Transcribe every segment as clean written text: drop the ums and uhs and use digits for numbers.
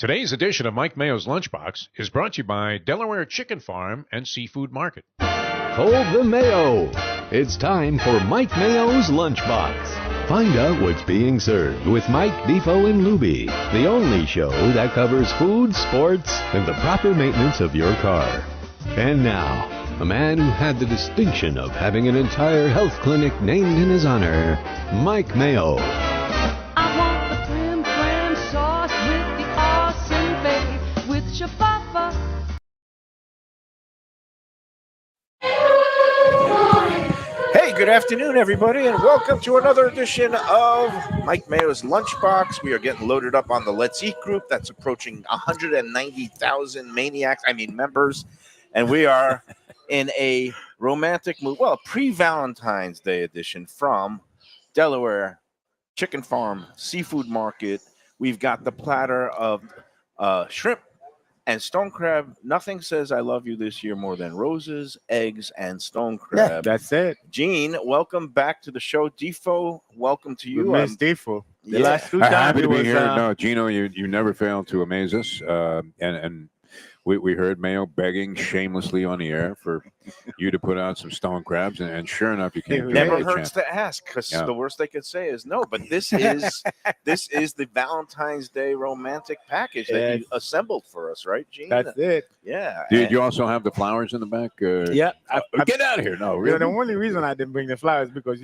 Today's edition of Mike Mayo's Lunchbox is brought to you by Delaware Chicken Farm and Seafood Market. Hold the Mayo. It's time for Mike Mayo's Lunchbox. Find out what's being served with Mike, Defo and Lubie, the only show that covers food, sports, and the proper maintenance of your car. And now, a man who had the distinction of having an entire health clinic named in his honor, Mike Mayo. I want the prim clam sauce with the awesome bay with shafafa. Hey, good afternoon, everybody, and welcome to another edition of Mike Mayo's Lunchbox. We are getting loaded up on the Let's Eat group that's approaching 190,000 members, and we are in a romantic mood, well, pre-Valentine's Day edition from Delaware Chicken Farm, Seafood Market. We've got the platter of shrimp and stone crab. Nothing says I love you this year more than roses, eggs, and stone crab. Yeah, that's it. Gene, welcome back to the show. Defo, welcome to you. Miss Defo. The yeah. last two times Happy to be was, here. No, Gino, you never fail to amaze us. And we heard Mayo begging shamelessly on the air for you to put out some stone crabs, and sure enough, you came. Never hurts to ask, because the worst they could say is no. But this is the Valentine's Day romantic package that you assembled for us, right, Gene? That's it. Yeah. Did you also have the flowers in the back? Yeah. Get out of here! No, You really. know, the only reason I didn't bring the flowers because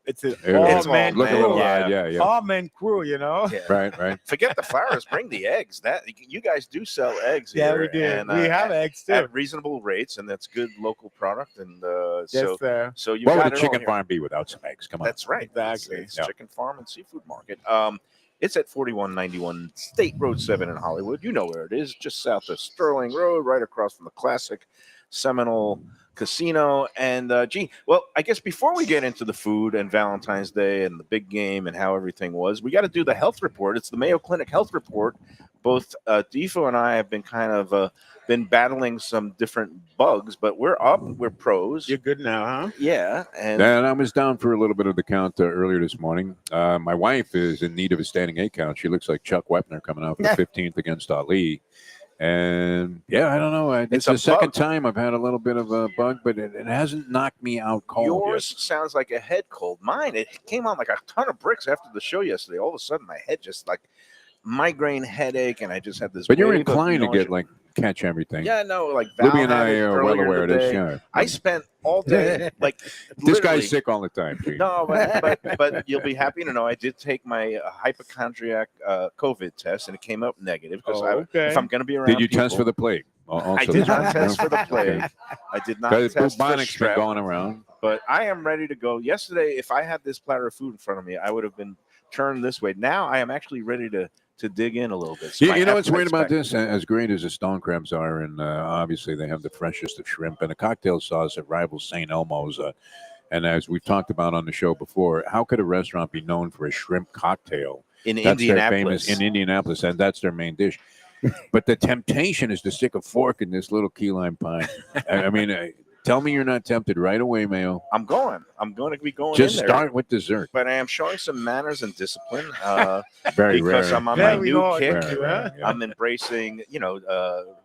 it's an It's all-man Look a little Yeah. odd. Yeah. all-man crew, you know. Yeah. Right. Forget the flowers. Bring the eggs. That you guys do sell eggs Yeah, here. we do. And, We have eggs too. at reasonable rates, and that's good local product. And Yes, sir. so you What got would a it all chicken here. farm be without some eggs? Come on. That's right. Exactly. It's Yeah. Chicken Farm and Seafood Market. It's at 4191 State Road 7 in Hollywood. You know where it is, just south of Sterling Road, right across from the classic Seminole Casino. And Gene, well, I guess before we get into the food and Valentine's Day and the big game and how everything was, we got to do the health report. It's the Mayo Clinic health report. Both Defo and I have been kind of been battling some different bugs, but we're up. We're pros. You're good now, huh? Yeah. And I was down for a little bit of the count earlier this morning. My wife is in need of a standing 8 count. She looks like Chuck Wepner coming out for the 15th against Ali. And yeah, I don't know. It's the second time I've had a little bit of a bug, but it hasn't knocked me out cold. yours yet. sounds like a head cold. Mine, it came on like a ton of bricks after the show yesterday. All of a sudden, my head just like migraine headache, and I just had this. But you're wave of inclined to nausea. get like catch everything. Yeah, no, like Val Lubie and had I it are well earlier aware of this. today. Yeah. I spent all day like This literally- guy's sick all the time. Gene. No, but you'll be happy to know I did take my hypochondriac COVID test, and it came up negative because if I'm going to be around, Did you people, test for the plague? Also I did this not one? test No? for the plague. Okay. I did not Because test for bubonics been strep. going around. But I am ready to go. Yesterday, if I had this platter of food in front of me, I would have been turned this way. Now I am actually ready to dig in a little bit. So Yeah, my you know what's weird appetite's about back. this? As great as the stone crabs are, and obviously they have the freshest of shrimp and a cocktail sauce that rivals St. Elmo's. And as we've talked about on the show before, how could a restaurant be known for a shrimp cocktail? In That's their Indianapolis. famous in Indianapolis, and that's their main dish. But the temptation is to stick a fork in this little key lime pie. I mean, tell me you're not tempted right away, Mayo. I'm going to be going Just in there. start with dessert. But I am showing some manners and discipline Very because rare. I'm on my Very new hard. kick. Very rare, yeah. I'm embracing,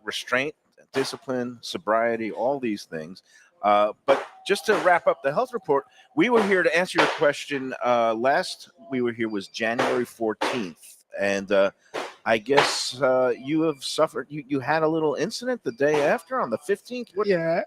restraint, discipline, sobriety, all these things. But just to wrap up the health report, we were here to answer your question. Last we were here was January 14th. And I guess you have suffered. You had a little incident the day after on the 15th.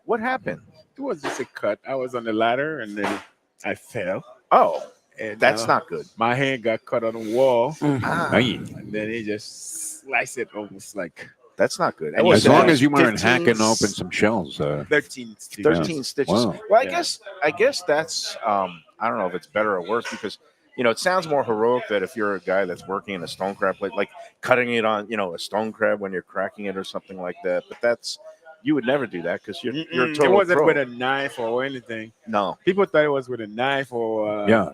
What happened? It was just a cut. I was on the ladder and then I fell. Oh, And that's not good. My hand got cut on the wall, Ah, Aye. and then he just sliced it almost like that's not good. That was As long as you weren't 15 hacking open some shells. 13 stitches. 13 stitches. Wow. Well, Yeah. I guess that's I don't know if it's better or worse because it sounds more heroic that if you're a guy that's working in a stone crab plate, like cutting it on a stone crab when you're cracking it or something like that. But you would never do that because you're a total It wasn't pro. with a knife or anything. No. People thought it was with a knife or Yeah.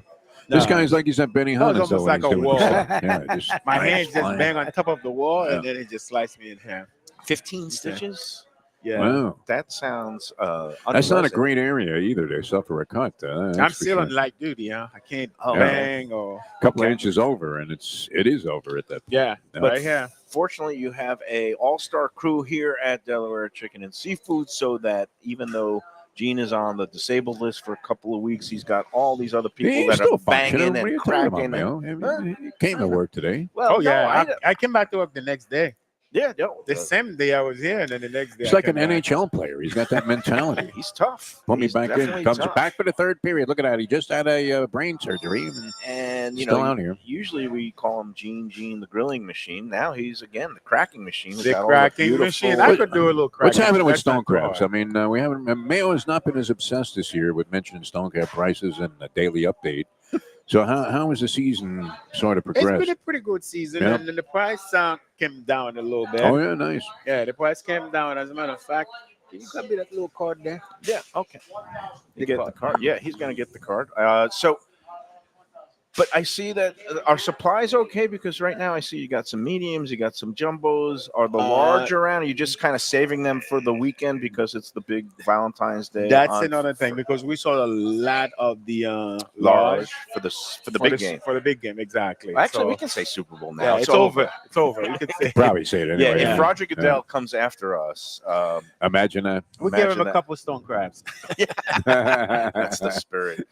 no. This guy's like he's at Benny That was Hanna's. almost like a wall. My My hand just banged on top of the wall, Yeah. and then it just sliced me in half. 15 stitches? Yeah. Wow. That sounds That's not a unpleasant. great area either to suffer a cut. That's I'm for still sure. on light duty, huh? I can't Oh, bang or A couple of Okay. inches over, and it is over at that point. yeah. Yeah. Right here. Fortunately, you have a all-star crew here at Delaware Chicken and Seafood, so that even though Gene is on the disabled list for a couple of weeks, he's got all these other people He's that still are functioning. banging What are and you talking about, cracking. Mayo? Huh? He came to work today. Well, Oh yeah. no, I came back to work the next day. yeah, no, The same day I was here, and then the next day. He's I like an came back. NHL player. He's got that mentality. he's tough. Put me He's back in. definitely Comes tough. back for the third period. Look at that. He just had a brain surgery. And you Still know, out here. usually we call him Gene, the grilling machine. Now he's again the cracking machine. The Got all cracking beautiful- machine. I could do a little cracking. What's happening with That's not stone crabs? hard. I mean, we haven't. Mayo has not been as obsessed this year with mentioning stone crab prices and the daily update. So how has the season sort of It's progressed? been a pretty good season, Yeah. and then the price came down a little bit. Oh yeah, nice. Yeah, the price came down. As a matter of fact, can you copy that little card there? Yeah, okay. You The get card. the card. Yeah, he's going to get the card. But I see that our supply's okay because right now I see you got some mediums, you got some jumbos. Are the large around? Are you just kind of saving them for the weekend because it's the big Valentine's Day? That's on another thing because we saw a lot of the large for the big game. For the big game, exactly. Actually, So, we can say Super Bowl now. yeah, it's over. It's over. You can say. Probably say it Yeah, anyway. if Roger Goodell comes after us, Imagine that. We give him imagine a that. couple stone crabs. That's the spirit.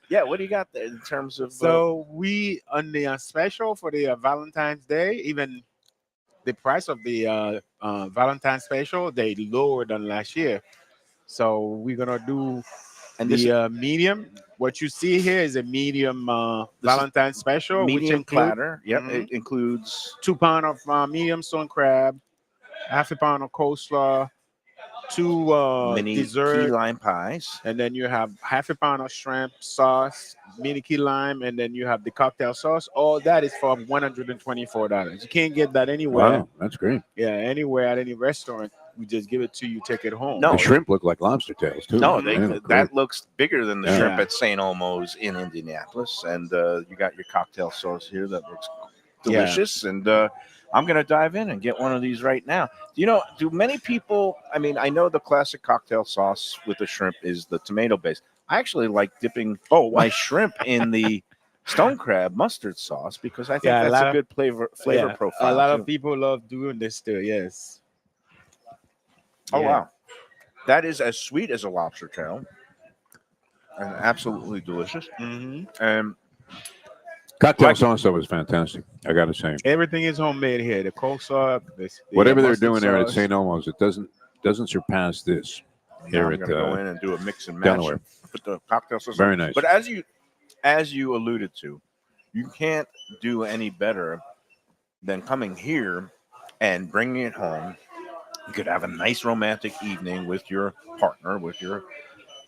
Yeah, what do you got there in terms of? So we on the special for the Valentine's Day, even the price of the Valentine's special they lowered than last year. So we're gonna do and the this medium. What you see here is a medium This is Valentine's special, which medium includes platter. Yep, Mhm. it includes 2 pounds of medium stone crab, half a pound of coleslaw, 2 mini dessert, key lime pies. and then you have half a pound of shrimp sauce, mini key lime, and then you have the cocktail sauce. All that is for $124. You can't get that anywhere. Wow, that's great. Yeah, anywhere at any restaurant. We just give it to you, take it home. No. The shrimp look like lobster tails too. No, They look great. that looks bigger than the Yeah. shrimp at St. Elmo's in Indianapolis. And you got your cocktail sauce here that looks delicious. And I'm going to dive in and get one of these right now. Do many people, I mean, I know the classic cocktail sauce with the shrimp is the tomato base. I actually like dipping my shrimp in the stone crab mustard sauce because I think Yeah, that's a good flavor Yeah, profile. a lot too. of people love doing this too. Yes. Oh, Yeah. wow. That is as sweet as a lobster tail and absolutely delicious. Mhm. And Cocktail Like- sauce though was fantastic. I got to say, Everything is homemade here. The coleslaw, the whatever they're mustard doing there at sauce. St. Elmo's, it doesn't surpass this now here I'm at going to go in and do a mix and match. Delaware. Put the cocktail sauce Very on. nice. But as you alluded to, you can't do any better than coming here and bringing it home. You could have a nice romantic evening with your partner, with your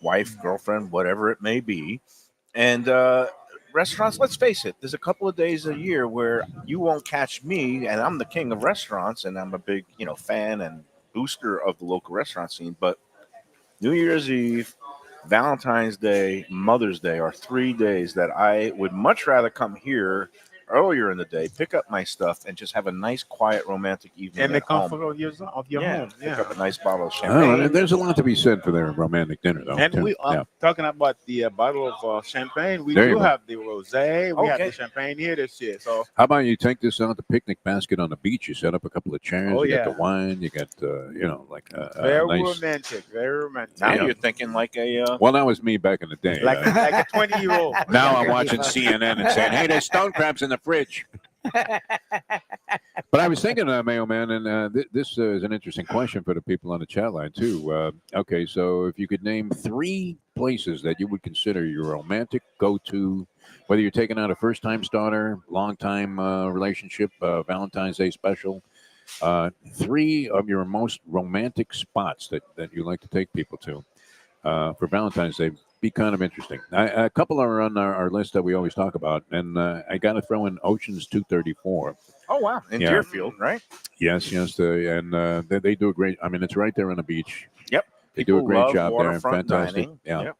wife, girlfriend, whatever it may be. And restaurants, let's face it, there's a couple of days a year where you won't catch me, and I'm the king of restaurants, and I'm a big, fan and booster of the local restaurant scene. But New Year's Eve, Valentine's Day, Mother's Day are 3 days that I would much rather come here earlier in the day, pick up my stuff, and just have a nice, quiet, romantic evening And the at home. comfort of your home. Pick Yeah. up a nice bottle of Oh, champagne. there's a lot to be said for their romantic dinner though. And too. we are talking about the bottle of champagne. We There you do go. have the rosé. We have Okay. the champagne here this year. So How about you take this out the picnic basket on the beach? You set up a couple of chairs. Oh, you yeah. got the wine. You got like very nice. romantic. Very romantic. Now Yeah. you're thinking like a Well, that was me back in the day. Like a 20-year-old. Now I'm watching CNN and saying, "Hey, there's stone crabs in the fridge." But I was thinking, Mayo Man, and this is an interesting question for the people on the chat line too. Okay, so if you could name 3 places that you would consider your romantic go-to, whether you're taking out a first-time starter, long-time relationship, Valentine's Day special, 3 of your most romantic spots that you like to take people to for Valentine's Day. Be kind of interesting. A couple are on our list that we always talk about, and I got to throw in Ocean's 234. oh wow, in Yeah. Deerfield, right? Yes, they do a great. I mean, it's right there on the beach. Yep. They do a People great love job there. waterfront Fantastic. dining. Yeah. Yep.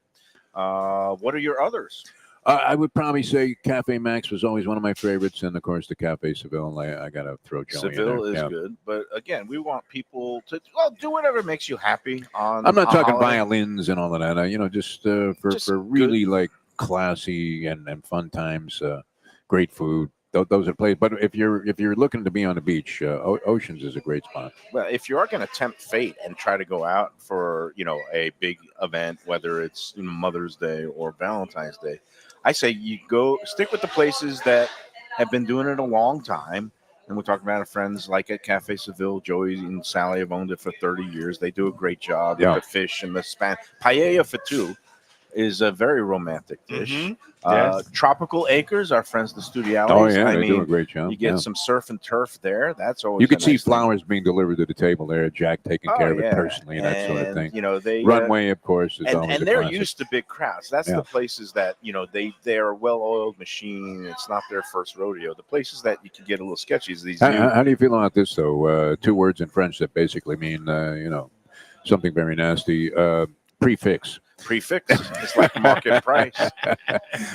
What are your others? I would probably say Cafe Max was always one of my favorites, and of course the Cafe Seville. I got to throw Joey Seville in is there. good, but again, we want people to do whatever makes you happy. On I'm not a talking holiday. violins and all of that. Just Just for really like classy and fun times, great food. Those are places. But if you're looking to be on the beach, Oceans is a great spot. Well, if you are going to tempt fate and try to go out for a big event, whether it's Mother's Day or Valentine's Day, I say you go stick with the places that have been doing it a long time. And we're talking about friends like at Cafe Seville. Joey and Sally have owned it for 30 years. They do a great job Yeah. with the fish and the paella fatu is a very romantic dish. Mm-hmm. Yes. Tropical Acres, our friends the Studiales. Oh yeah, they do a great job. You get some surf and turf there. That's always you could a see nice thing. flowers being delivered to the table there. Jack taking care of it personally and that sort of thing. They Runway, of course, is always and a they're classic. used to big crowds. That's the places that they are a well-oiled machine. It's not their first rodeo. The places that you can get a little sketchy is these. How do you feel about this though? Two words in French that basically mean something very nasty. Prefix. Prefix. It's like market price.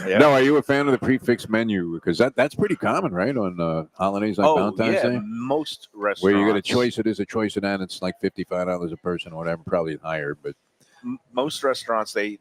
Yeah. No, are you a fan of the prefix menu? Because that's pretty common, right? On holidays like Valentine's Day? Most restaurants. Where you get a choice of this, a choice of that. It's like $55 a person or whatever, probably higher. But most restaurants, they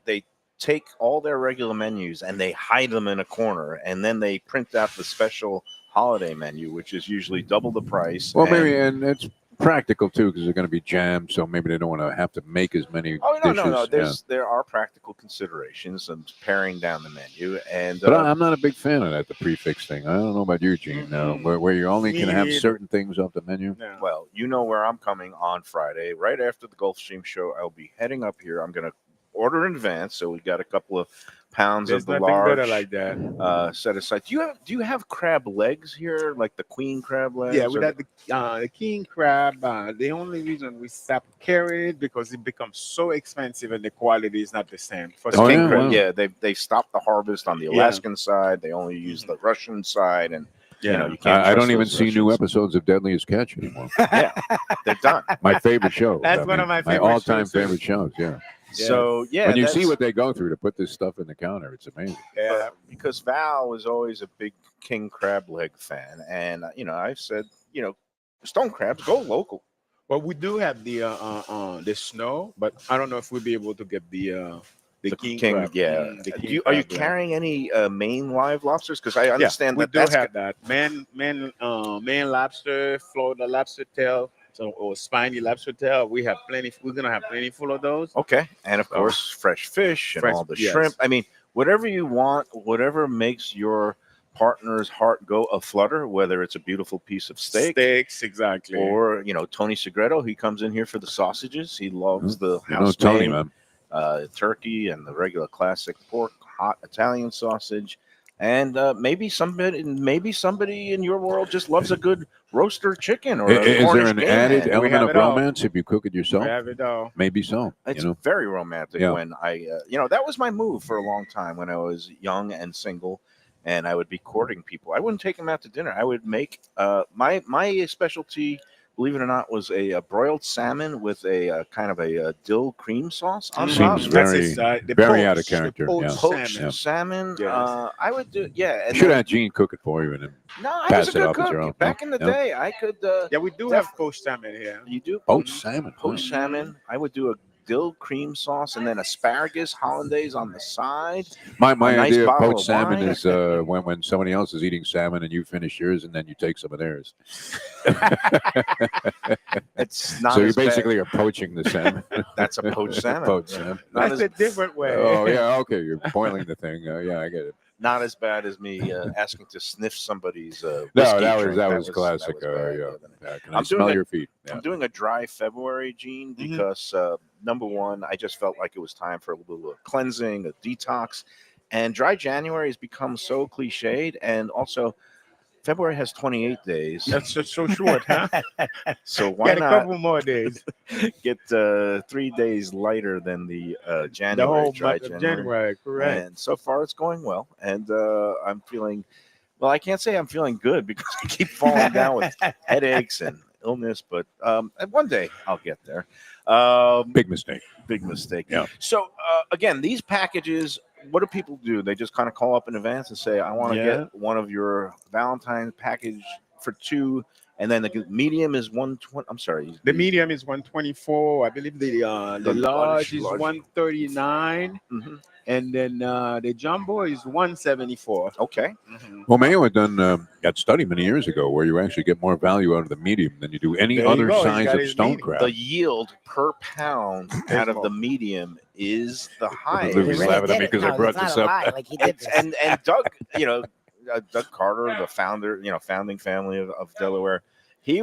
take all their regular menus and they hide them in a corner. And then they print out the special holiday menu, which is usually double the price. Well, and it's practical too because they're going to be jammed, so maybe they don't want to have to make as many dishes. No. There are practical considerations and paring down the menu, but I'm not a big fan of that. The prefix thing. I don't know about you, Gene. Where you only can have certain things off the menu. No. Well, you know where I'm coming on Friday, right after the Gulfstream show. I'll be heading up here. I'm going to order in advance, so we got a couple of pounds of the large better like that. set aside. Do you have crab legs here, like the queen crab legs? Yeah, we got the king crab. The only reason we stopped carrying it because it becomes so expensive and the quality is not the same. For king crab, crab, they stopped the harvest on the Alaskan side. They only use the Russian side, and you can't. I don't even see new episodes of Deadliest Catch anymore. Yeah, they're done. My favorite show. That's one of my favorite all-time shows. favorite shows. Yeah. So when you see what they go through to put this stuff in the counter, it's amazing. Yeah, because Val was always a big king crab leg fan, and I've said, stone crabs go local. Well, we do have the snow, but I don't know if we'll be able to get the king crab. Yeah. The king Are you crab, carrying any Maine live lobsters? Because I understand we that do that's have that. Maine lobster, Florida lobster tail. Or spiny lobster tail. We have plenty. We're gonna have plenty full of those. Okay, and of course, fresh fish and all the shrimp. I mean, whatever you want, whatever makes your partner's heart go a flutter. Whether it's a beautiful piece of steaks, exactly, or Tony Segreto, he comes in here for the sausages. He loves the house Tony, made, man. Turkey and the regular classic pork, hot Italian sausage. And maybe somebody in your world just loves a good roaster chicken. Or is there an added element of romance if you cook it yourself? We have it all. Maybe so. It's very romantic when I, that was my move for a long time when I was young and single, and I would be courting people. I wouldn't take them out to dinner. I would make my specialty. Believe it or not, was a broiled salmon with a kind of a dill cream sauce on top. Seems very out of character. Poached salmon. Yes. I would do. Yeah. And should have Gene cook it for you and then I pass was it a off good as your cook. own. Back in the day, I could. We do have poached salmon here. You do poached salmon. Poached salmon. I would do a dill cream sauce and then asparagus hollandaise on the side. My nice idea of bottle poached of salmon wine. is when somebody else is eating salmon and you finish yours and then you take some of theirs. It's not. So you basically are poaching the salmon. That's a poached salmon. Poached salmon. That's a different way. Oh yeah, okay. You're boiling the thing. Yeah, I get it. Not as bad as me asking to sniff somebody's. No, whiskey that drink. was classic. That was bad. Can I smell your feet? Yeah. I'm doing a dry February, Gene, because number one, I just felt like it was time for a little cleansing, a detox, and dry January has become so cliched, and also February has 28 days. That's just so short, huh? So why Got a not couple more days? get 3 days lighter than the January, The whole dry month of January, correct? And so far, it's going well, and I'm feeling. Well, I can't say I'm feeling good because I keep falling down with headaches and illness, but one day I'll get there. Big mistake. Big mistake. Yeah. So again, these packages what do people do? They just kind of call up in advance and say, I want to Yeah. get one of your Valentine package for 2. And then the medium is 120. I'm sorry. The medium is 124. I believe the large is 139, Mhm. and then the jumbo is 174. Okay. Well, Mayo had done that study many years ago where you actually get more value out of the medium than you do any There you other go. He's size got of his stone medium. crab. The yield per pound out of the medium is the highest. Luby's He really laughing at me did it. because I No, brought it's not this a up. lie. Like he did It's, this. and Doug, Doug Carter, the founder, founding family of Delaware, he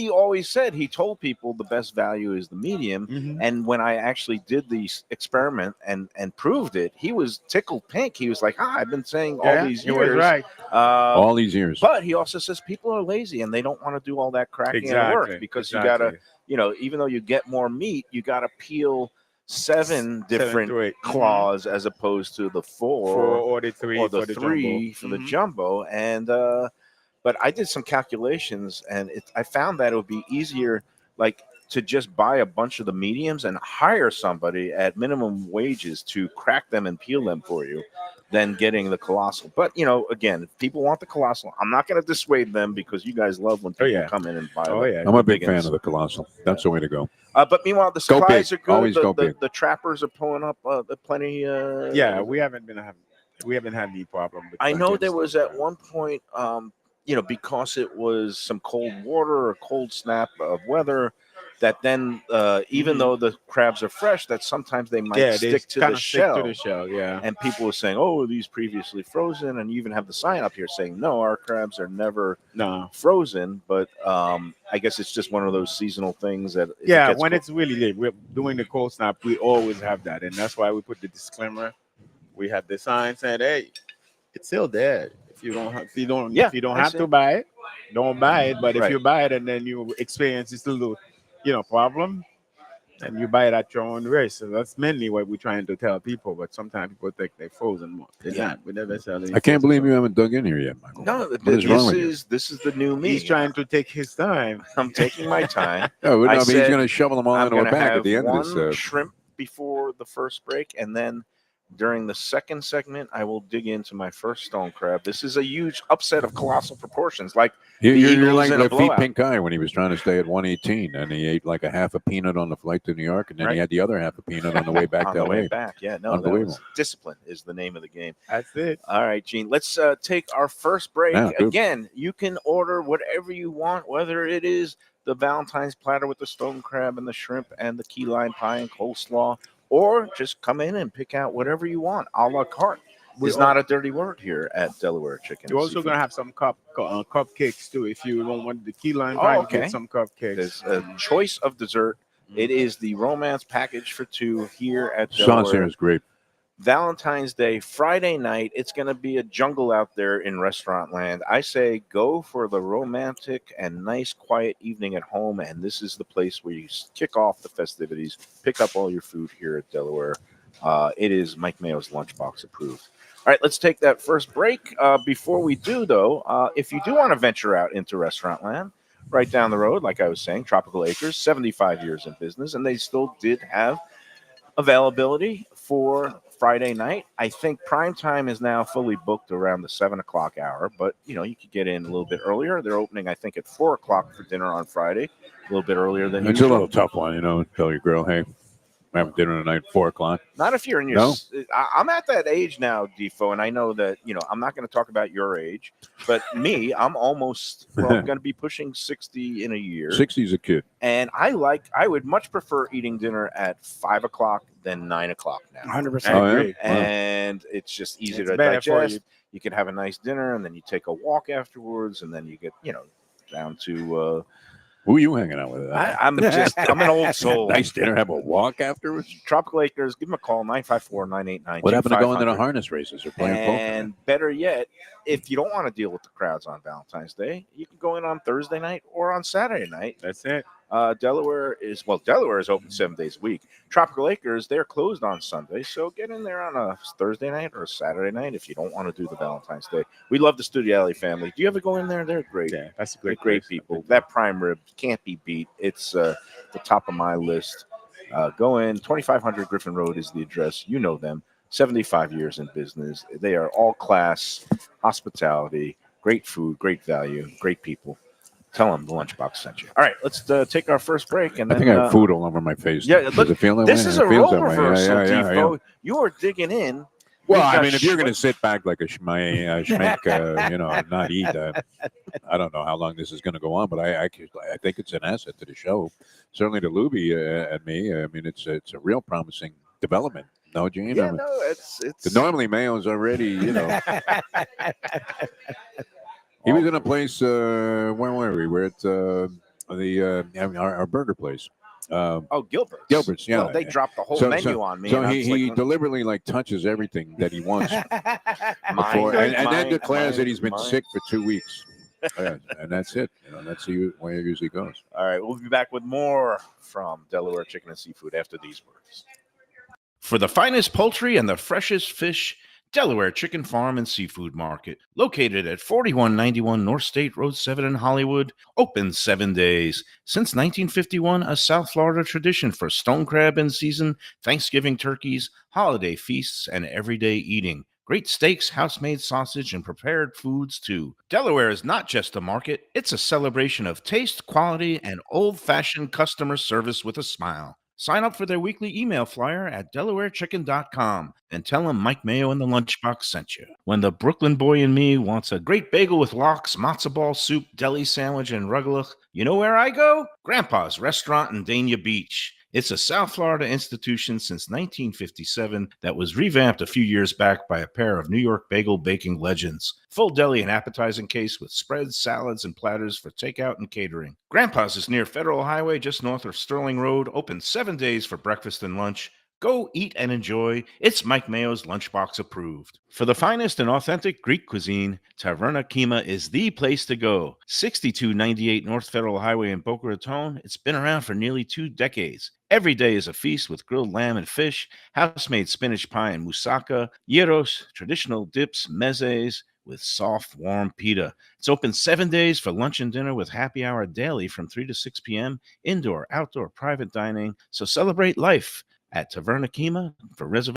always said, he told people the best value is the medium. Mhm. And when I actually did the experiment and proved it, he was tickled pink. He was like, I've been saying all these he was years. right. All these years. But he also says people are lazy and they don't want to do all that cracking and work because you got to, even though you get more meat, you got to peel 7 different to 8. claws as opposed to the 4 or the 3 or the for the 3 jumbo. for the jumbo. And but I did some calculations and I found that it would be easier, like, to just buy a bunch of the mediums and hire somebody at minimum wages to crack them and peel them for you than getting the colossal. But again, if people want the colossal, I'm not going to dissuade them because you guys love when people come in and buy them. I'm a big fan of the colossal. That's the way to go. But meanwhile, the supplies are good. Always go big. The trappers are pulling up plenty. We haven't had any problem. With I know there stuff. was at one point, because it was some cold water or cold snap of weather, that then even though the crabs are fresh, that sometimes they might stick to the shell. And people were saying, "Oh, these previously frozen," and you even have the sign up here saying, "No, our crabs are never frozen." But I guess it's just one of those seasonal things that when it's really late, we're doing the cold snap. We always have that, and that's why we put the disclaimer. We have the sign saying, "Hey, it's still there. If you don't have to buy it, don't buy it. But if you buy it and then you experience this little, problem, and you buy it at your own risk." So that's mainly what we're trying to tell people. But sometimes people think they're frozen. They're not. We never sell it. I can't believe you haven't dug in here yet, Michael. No, What is wrong with you? this is the new me. He's trying to take his time. I'm taking my time. No, I he's said going to shovel them all I'm into a gonna bag have at the end of one this. shrimp before the first break, and then during the second segment, I will dig into my first stone crab. This is a huge upset of colossal proportions. Like You're Eagles like in a the feet blowout. pink guy when he was trying to stay at 118, and he ate like a half a peanut on the flight to New York, and then he had the other half a peanut on the way back on to the LA. way back. Yeah, no, that Unbelievable. was discipline is the name of the game. That's it. All right, Gene, let's take our first break. Yeah, good. Again, you can order whatever you want, whether it is the Valentine's platter with the stone crab and the shrimp and the key lime pie and coleslaw, or just come in and pick out whatever you want. A la carte is not a dirty word here at Delaware Chicken. You're also going to have some cupcakes too. If you don't want the key lime pie, you get some cupcakes. There's a choice of dessert. It is the romance package for 2 here at Sauce Delaware. here is great. Valentine's Day, Friday night, it's going to be a jungle out there in restaurant land. I say go for the romantic and nice, quiet evening at home, and this is the place where you kick off the festivities, pick up all your food here at Delaware. It is Mike Mayo's Lunchbox approved. All right, let's take that first break. Before we do, though, if you do want to venture out into restaurant land, right down the road, like I was saying, Tropical Acres, 75 years in business, and they still did have availability for Friday night. I think prime time is now fully booked around the 7 o'clock hour, but you could get in a little bit earlier. They're opening, I think, at 4 o'clock for dinner on Friday, a little bit earlier than It's usual. a little tough one, Tell your girl, hey, we're having dinner tonight at 4 o'clock. Not if you're in your. No? I'm at that age now, Defo, and I know that I'm not going to talk about your age, but me, I'm almost going to be pushing 60 in a year. 60's a kid. And I would much prefer eating dinner at 5 o'clock than 9 o'clock now. 100%. Oh, yeah? And it's just easier It's to better for digest. you. You can have a nice dinner, and then you take a walk afterwards, and then you get down to. Who are you hanging out with? I'm an old soul. Nice dinner. Have a walk afterwards. Tropical Acres. Give them a call 954-989. What happened to going to the harness races or playing poker? And better yet, if you don't want to deal with the crowds on Valentine's Day, you can go in on Thursday night or on Saturday night. That's it. Delaware is open 7 days a week. Tropical Acres, they're closed on Sunday, so get in there on a Thursday night or a Saturday night if you don't want to do the Valentine's Day. We love the Studio Alley family. Do you ever go in there? They're great. Yeah, that's a They're great great place. people. That prime rib can't be beat. It's the top of my list. Go in. 2500 Griffin Road is the address. You know them. 75 years in business. They are all class, hospitality, great food, great value, great people. Tell them the Lunchbox sent you. All right, let's take our first break. And I then, think I have food all over my face. Yeah, Does look, it feel that this way? is It a feels role that way. reversal, Yeah. Defo. You are digging in. Well, We've I got mean, if you're going to sit back like a schmink, and not eat, I don't know how long this is going to go on, but I think it's an asset to the show. Certainly to Lubie and me. I mean, it's a real promising development. No, Gene? Yeah, I mean, no, it's normally Mayo's already, He was in a place, where were we? We're at our burger place. Gilbert's. Gilbert's, yeah. Well, they dropped the whole menu on me. So and he deliberately touches everything that he wants Mine, and then declares mine, that he's been mine. sick for 2 weeks. And that's it. That's the way it usually goes. All right, we'll be back with more from Delaware Chicken and Seafood after these words. For the finest poultry and the freshest fish, Delaware Chicken Farm and Seafood Market, located at 4191 North State Road 7 in Hollywood, open 7 days. Since 1951, a South Florida tradition for stone crab in season, Thanksgiving turkeys, holiday feasts, and everyday eating. Great steaks, house-made sausage, and prepared foods, too. Delaware is not just a market, it's a celebration of taste, quality, and old-fashioned customer service with a smile. Sign up for their weekly email flyer at DelawareChicken.com and tell them Mike Mayo and the Lunchbox sent you. When the Brooklyn boy in me wants a great bagel with lox, matzo ball soup, deli sandwich, and rugelach, you know where I go? Grandpa's Restaurant in Dania Beach. It's a South Florida institution since 1957 that was revamped a few years back by a pair of New York bagel baking legends. Full deli and appetizing case with spreads, salads, and platters for takeout and catering. Grandpa's is near Federal Highway, just north of Sterling Road, open 7 days for breakfast and lunch. Go eat and enjoy. It's Mike Mayo's Lunchbox approved. For the finest and authentic Greek cuisine, Taverna Kima is the place to go. 6298 North Federal Highway in Boca Raton. It's been around for nearly 2 decades. Every day is a feast with grilled lamb and fish, house-made spinach pie and moussaka, gyros, traditional dips, mezes, with soft, warm pita. It's open 7 days for lunch and dinner with happy hour daily from 3 to 6 p.m., indoor, outdoor, private dining. So celebrate life at Taverna Kima for reservations.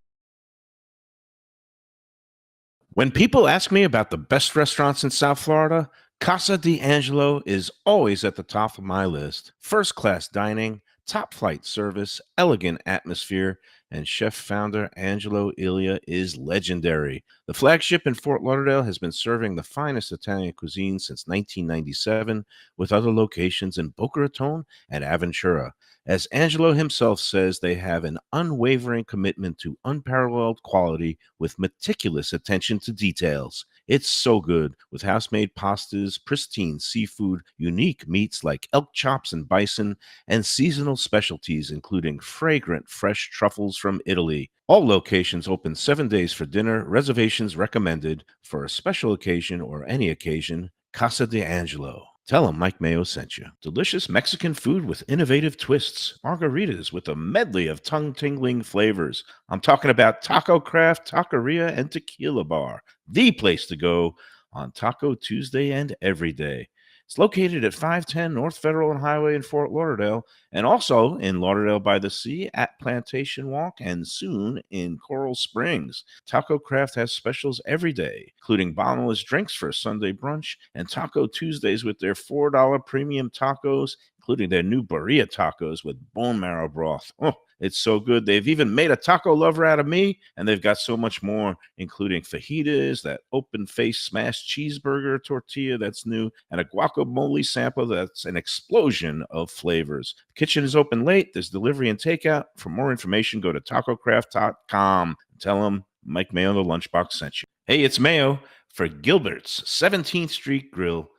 When people ask me about the best restaurants in South Florida, Casa D'Angelo is always at the top of my list. First-class dining, top-flight service, elegant atmosphere, and chef-founder Angelo Ilia is legendary. The flagship in Fort Lauderdale has been serving the finest Italian cuisine since 1997, with other locations in Boca Raton and Aventura. As Angelo himself says, they have an unwavering commitment to unparalleled quality with meticulous attention to details. It's so good, with house-made pastas, pristine seafood, unique meats like elk chops and bison, and seasonal specialties including fragrant fresh truffles from Italy. All locations open 7 days for dinner. Reservations recommended. For a special occasion or any occasion, Casa D'Angelo. Tell them Mike Mayo sent you. Delicious Mexican food with innovative twists. Margaritas with a medley of tongue-tingling flavors. I'm talking about Taco Craft, Taqueria, and Tequila Bar. The place to go on Taco Tuesday and every day. It's located at 510 North Federal and Highway in Fort Lauderdale, and also in Lauderdale by the Sea at Plantation Walk, and soon in Coral Springs. Taco Craft has specials every day, including bottomless drinks for a Sunday brunch, and Taco Tuesdays with their $4 premium tacos, including their new burrito tacos with bone marrow broth. Oh, it's so good. They've even made a taco lover out of me, and they've got so much more, including fajitas, that open-faced smashed cheeseburger tortilla that's new, and a guacamole sampler that's an explosion of flavors. The kitchen is open late. There's delivery and takeout. For more information, go to tacocraft.com. Tell them Mike Mayo the Lunchbox sent you. Hey, it's Mayo for Gilbert's 17th Street Grill.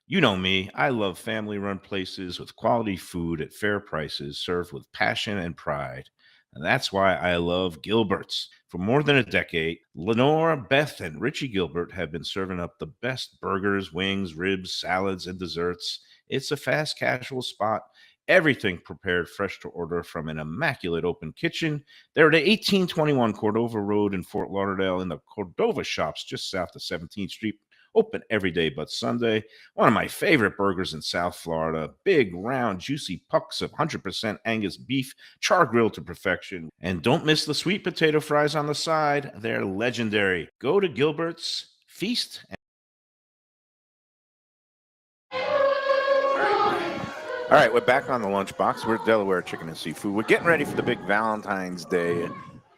You know me, I love family-run places with quality food at fair prices served with passion and pride. And that's why I love Gilbert's. For more than a decade, Lenore, Beth, and Richie Gilbert have been serving up the best burgers, wings, ribs, salads, and desserts. It's a fast casual spot. Everything prepared fresh to order from an immaculate open kitchen. They're at 1821 Cordova Road in Fort Lauderdale in the Cordova Shops just south of 17th Street. open every day but Sunday. One of my favorite burgers in South Florida. Big, round, juicy pucks of 100% Angus beef, char grilled to perfection. And don't miss the sweet potato fries on the side. They're legendary. Go to Gilbert's, feast. All right, we're back on the Lunchbox. We're at Delaware Chicken and Seafood. We're getting ready for the big Valentine's Day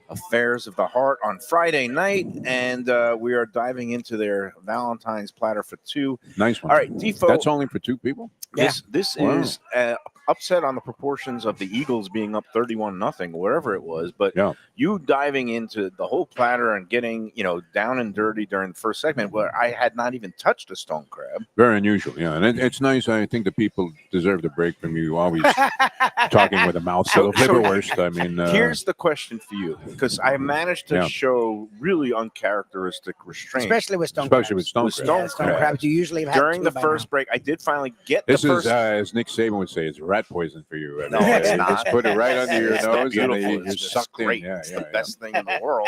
affairs of the heart on Friday night, and we are diving into their Valentine's platter for two. Nice one. All right, Defo. That's only for two people? This Wow. is upset on the proportions of the Eagles being up 31-0, wherever it was. But you diving into the whole platter and getting, down and dirty during the first segment where I had not even touched a stone crab. Very unusual, yeah. And it's nice. I think the people deserve the break from you always talking with a mouth full of liverwurst. I mean, here's the question for you, because I managed to show really uncharacteristic restraint. Especially with stone especially crabs. with stone crabs. Stone crabs, you usually have During two the by first now. break, I did finally get This the first. is, as Nick Saban would say, it's rat poison for you. I mean, No, it's not. Just put it right under your It's nose and beautiful. you're It's sucked great. in. Yeah, It's the best thing in the world.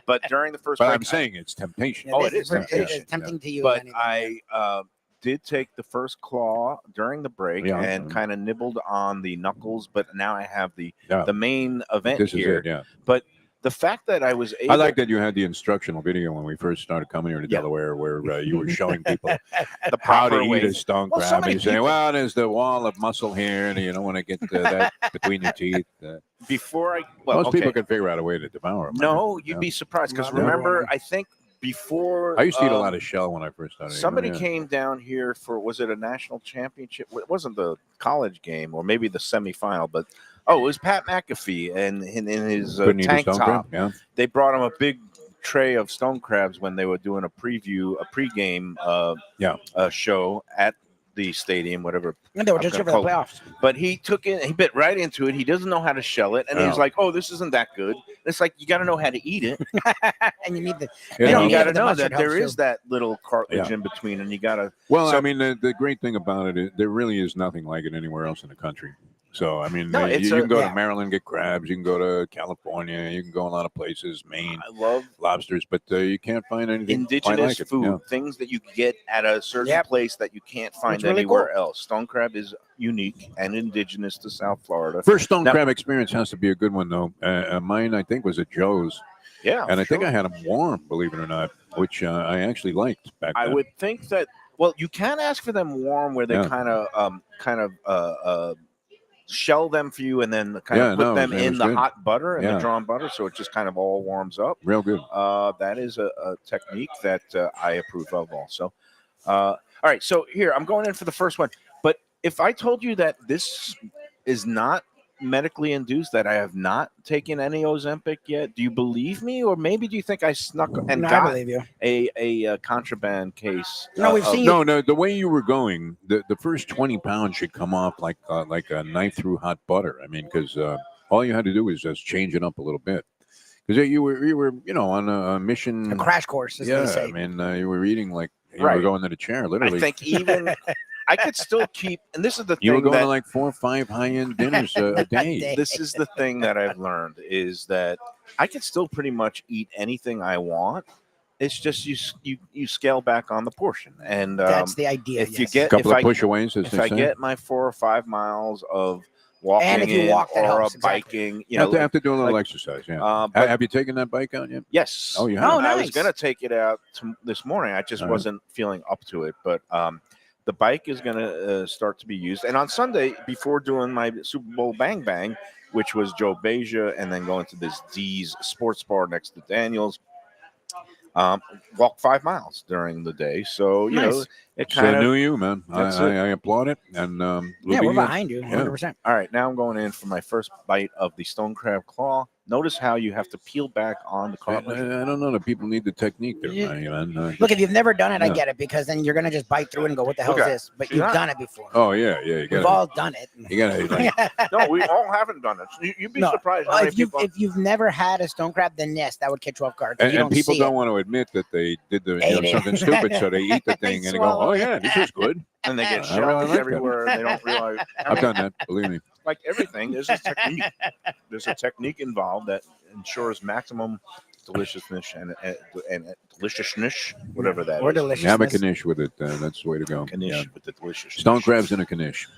But during the first But break, I'm saying it's temptation. Oh, it is It's temptation. tempting to use. But anything. I did take the first claw during the break Yeah. and kind of nibbled on the knuckles, but now I have the Yeah. main event This here. is it, yeah. But the fact that I was able, I like that you had the instructional video when we first started coming here to Delaware, where you were showing people the how to proper eat way. a stone Well, so crab. many And you say, people- well, there's the wall of muscle here, and you don't want to get that between your teeth. Before I, well, Most okay. people can figure out a way to devour them. No, you'd be surprised because No, no, remember, no. I think before I used to eat a lot of shell when I first started. somebody yeah. came down here for, was it a national championship? It wasn't the college game or maybe the semifinal, but it was Pat McAfee and in his Couldn't eat a tank stone top. crab. Yeah. They brought him a big tray of stone crabs when they were doing a pregame show at the stadium, whatever. And they were I'm just here gonna for the call playoffs. But he took it, he bit right into it. He doesn't know how to shell it, and he's Oh. like, "Oh, this isn't that good." It's like you got to know how to eat it. And you need the. You And know, you got to the know mustard that there helps is too. that little cartilage Yeah. in between, and you got to. Well, So- I mean, the great thing about it is there really is nothing like it anywhere else in the country. So, I mean, No, you it's can go yeah. to Maryland, get crabs. You can go to California. You can go a lot of places, Maine, I love lobsters, but you can't find anything quite indigenous like it. food, Yeah. things that you get at a certain Yep. place that you can't find It's really anywhere else. Stone crab is unique and indigenous to South Florida. First stone Now- crab experience has to be a good one, though. Mine, I think, was at Joe's, Yeah, and I think sure. I had them warm, believe it or not, which I actually liked back I then. would think that. Well, you can ask for them warm, where they Yeah. kind of shell them for you, and then kind Yeah, of put no, them it in was the good. hot butter and Yeah. the drawn butter, so it just kind of all warms up. Real good. That is a technique that I approve of also. All right, so here I'm going in for the first one. But if I told you that this is not medically induced, that I have not taken any Ozempic yet, do you believe me, or maybe do you think I snuck and No, I got believe you. a contraband case? No, we've seen No, the way you were going, the first 20 pounds should come off like a knife through hot butter. I mean, because all you had to do was just change it up a little bit. Because you were on a mission. A crash course, as Yeah, they say. I mean, you were eating like you Right. were going to the chair, literally. I think even I could still keep, and this is the you were thing going that to like 4 or 5 high-end dinners a day. this is the thing that I've learned is that I can still pretty much eat anything I want. It's just you scale back on the portion, and That's the idea. if you yes. get A couple if of I push-aways, as if they I say. get my 4 or 5 miles of walking And if you in walk, that or helps, exactly. biking, You have to do a little like- exercise, yeah. but Have you taken that bike out yet? yes, Oh, you Oh, have? I was nice. gonna take it out this morning. I just All right. wasn't feeling up to it, but the bike is gonna start to be used. And on Sunday, before doing my Super Bowl Bang Bang, which was Joe Beja, and then going to this D's Sports Bar next to Daniel's, walk 5 miles during the day. So you know, Nice. it It's kind of. new you, man. That's I applaud it. And Yeah, we're Lubie, behind you, 100%. All right, now I'm going in for my first bite of the stone crab claw. Notice how you have to peel back on the I cartilage. don't know that people need the technique there, Yeah. man. Look, if you've never done it, I Yeah. get it, because then you're going to just bite through it and go, what the hell Look is at- this? But see you've that? done it before. Oh yeah, you We've gotta, all done it. you gotta. Like, No, we all haven't done it. You'd be No. surprised how Well, many people. if you've never had a stone crab, then yes, that would catch you off guard. 'cause and, you and people see don't it. want to admit that they did Ate it. something stupid, so they eat the thing and they go, swallow "Oh it. yeah, this is good." And they get I shells really like that. everywhere, and they don't realize. I've done that. Believe me. Like everything, there's a technique. There's a technique involved that ensures maximum deliciousness and deliciousness, whatever that Or is. delicious. Have a knish with it. That's the way to go. Knish Yeah. with the delicious Stone crabs in a knish.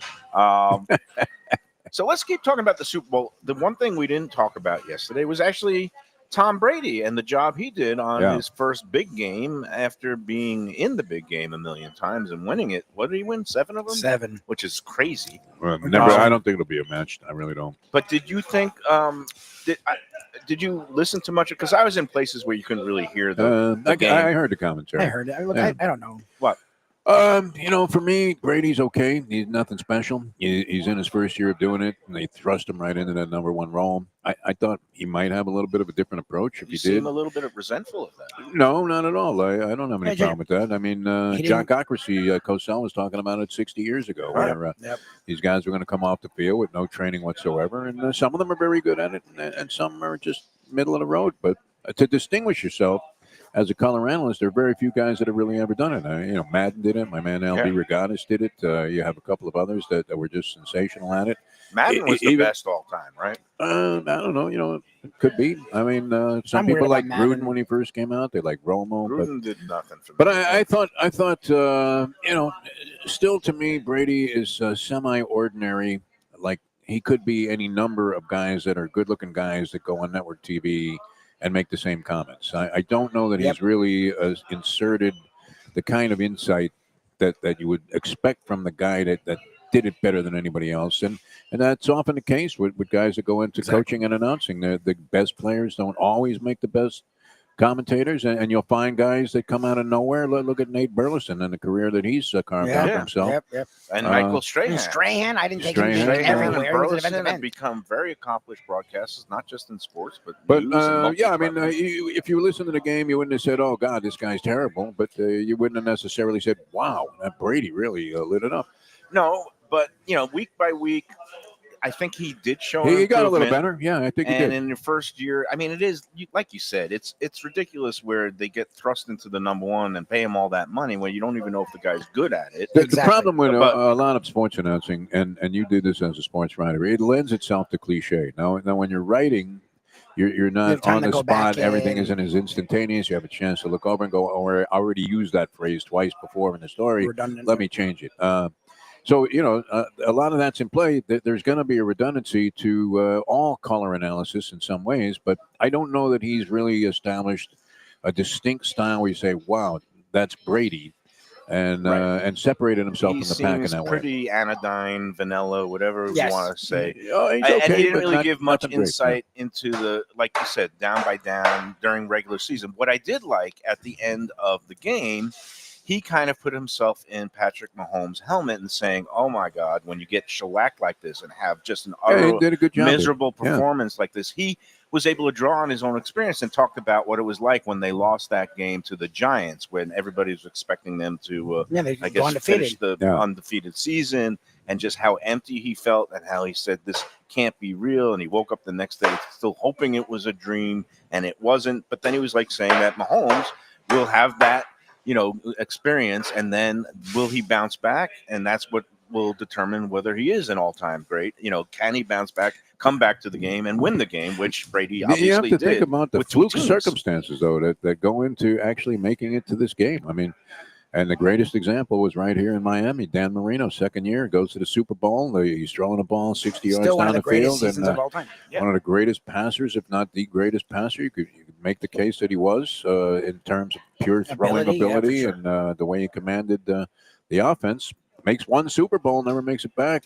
So let's keep talking about the Super Bowl. The one thing we didn't talk about yesterday was actually Tom Brady and the job he did on his first big game after being in the big game a million times and winning it. What did he win? 7 of them? 7. Which is crazy. Never. I don't think it'll be a match. I really don't. But did you think? Did you listen to much? Because I was in places where you couldn't really hear the game. I heard the commentary. I heard it. Look, Yeah. I don't know. What? For me, Brady's okay. He's nothing special. He's in his first year of doing it, and they thrust him right into that number 1 role. I thought he might have a little bit of a different approach if You he seem did. a little bit resentful of that. No, not at all. I don't have any Yeah, problem with that. I mean, He Jockocracy, Cosell was talking about it 60 years ago, where Yep. these guys were going to come off the field with no training whatsoever, and some of them are very good at it, and some are just middle of the road. But to distinguish yourself as a color analyst, there are very few guys that have really ever done it. Madden did it. My man L.B. Regatas did it. You have a couple of others that were just sensational at it. Madden was the Even- best all time, right? I don't know. It could be. I mean, some I'm weird people like about Madden. Gruden when he first came out. They like Romo. Gruden did nothing for me. But I thought, still to me, Brady is semi-ordinary. Like, he could be any number of guys that are good-looking guys that go on network TV and make the same comments. I don't know that he's really inserted the kind of insight that you would expect from the guy that did it better than anybody else. And that's often the case with guys that go into coaching and announcing. The best players don't always make the best commentators, and you'll find guys that come out of nowhere. Look at Nate Burleson and the career that he's carved out for himself. Yep. And Michael Strahan. Strahan, I didn't take him Strahan Strahan and everywhere. He was an Burleson event have event. become very accomplished broadcasters, not just in sports, but But news and if you listen to the game, you wouldn't have said, "Oh God, this guy's terrible," but you wouldn't have necessarily said, "Wow, that Brady really lit it up." No, but week by week, I think he did show. He got a little improvement. better. Yeah, I think he And did. in the first year, I mean, it is like you said, it's ridiculous where they get thrust into the number 1 and pay him all that money when you don't even know if the guy's good at it. The Exactly. problem with But- a lot of sports announcing, and you did this as a sports writer, it lends itself to cliche. Now when you're writing, you're You have not time on to the go back spot. Everything in. isn't as instantaneous. You have a chance to look over and go, "Oh, I already used that phrase twice before in the story. Redundant. Let me change it." So, a lot of that's in play. There's going to be a redundancy to all color analysis in some ways, but I don't know that he's really established a distinct style where you say, wow, that's Brady, and separated himself He from the pack in seems that way. pretty anodyne, vanilla, whatever Yes. you want to say. Oh, he's And okay, he didn't but really give much nothing great. insight into the, like you said, down by down during regular season. What I did like at the end of the game, he kind of put himself in Patrick Mahomes' helmet and saying, "Oh my God, when you get shellacked like this and have just an Yeah, utter he did a good job. miserable Yeah. performance like this," he was able to draw on his own experience and talked about what it was like when they lost that game to the Giants, when everybody was expecting them to, They I go guess, finish undefeated. the undefeated season, and just how empty he felt and how he said this can't be real. And he woke up the next day still hoping it was a dream, and it wasn't. But then he was like saying that Mahomes will have that, experience, and then will he bounce back? And that's what will determine whether he is an all-time great. Can he bounce back, come back to the game, and win the game, which Brady obviously You have to did. think about the with two fluke teams. circumstances, though, that go into actually making it to this game. I mean, and the greatest example was right here in Miami. Dan Marino, second year, goes to the Super Bowl. He's throwing a ball 60 yards Still one down of the the field. greatest seasons of all time. Yeah. One of the greatest passers, if not the greatest passer. You could make the case that he was in terms of pure throwing Ability, yeah, for ability sure. and the way he commanded the offense. Makes one Super Bowl, never makes it back.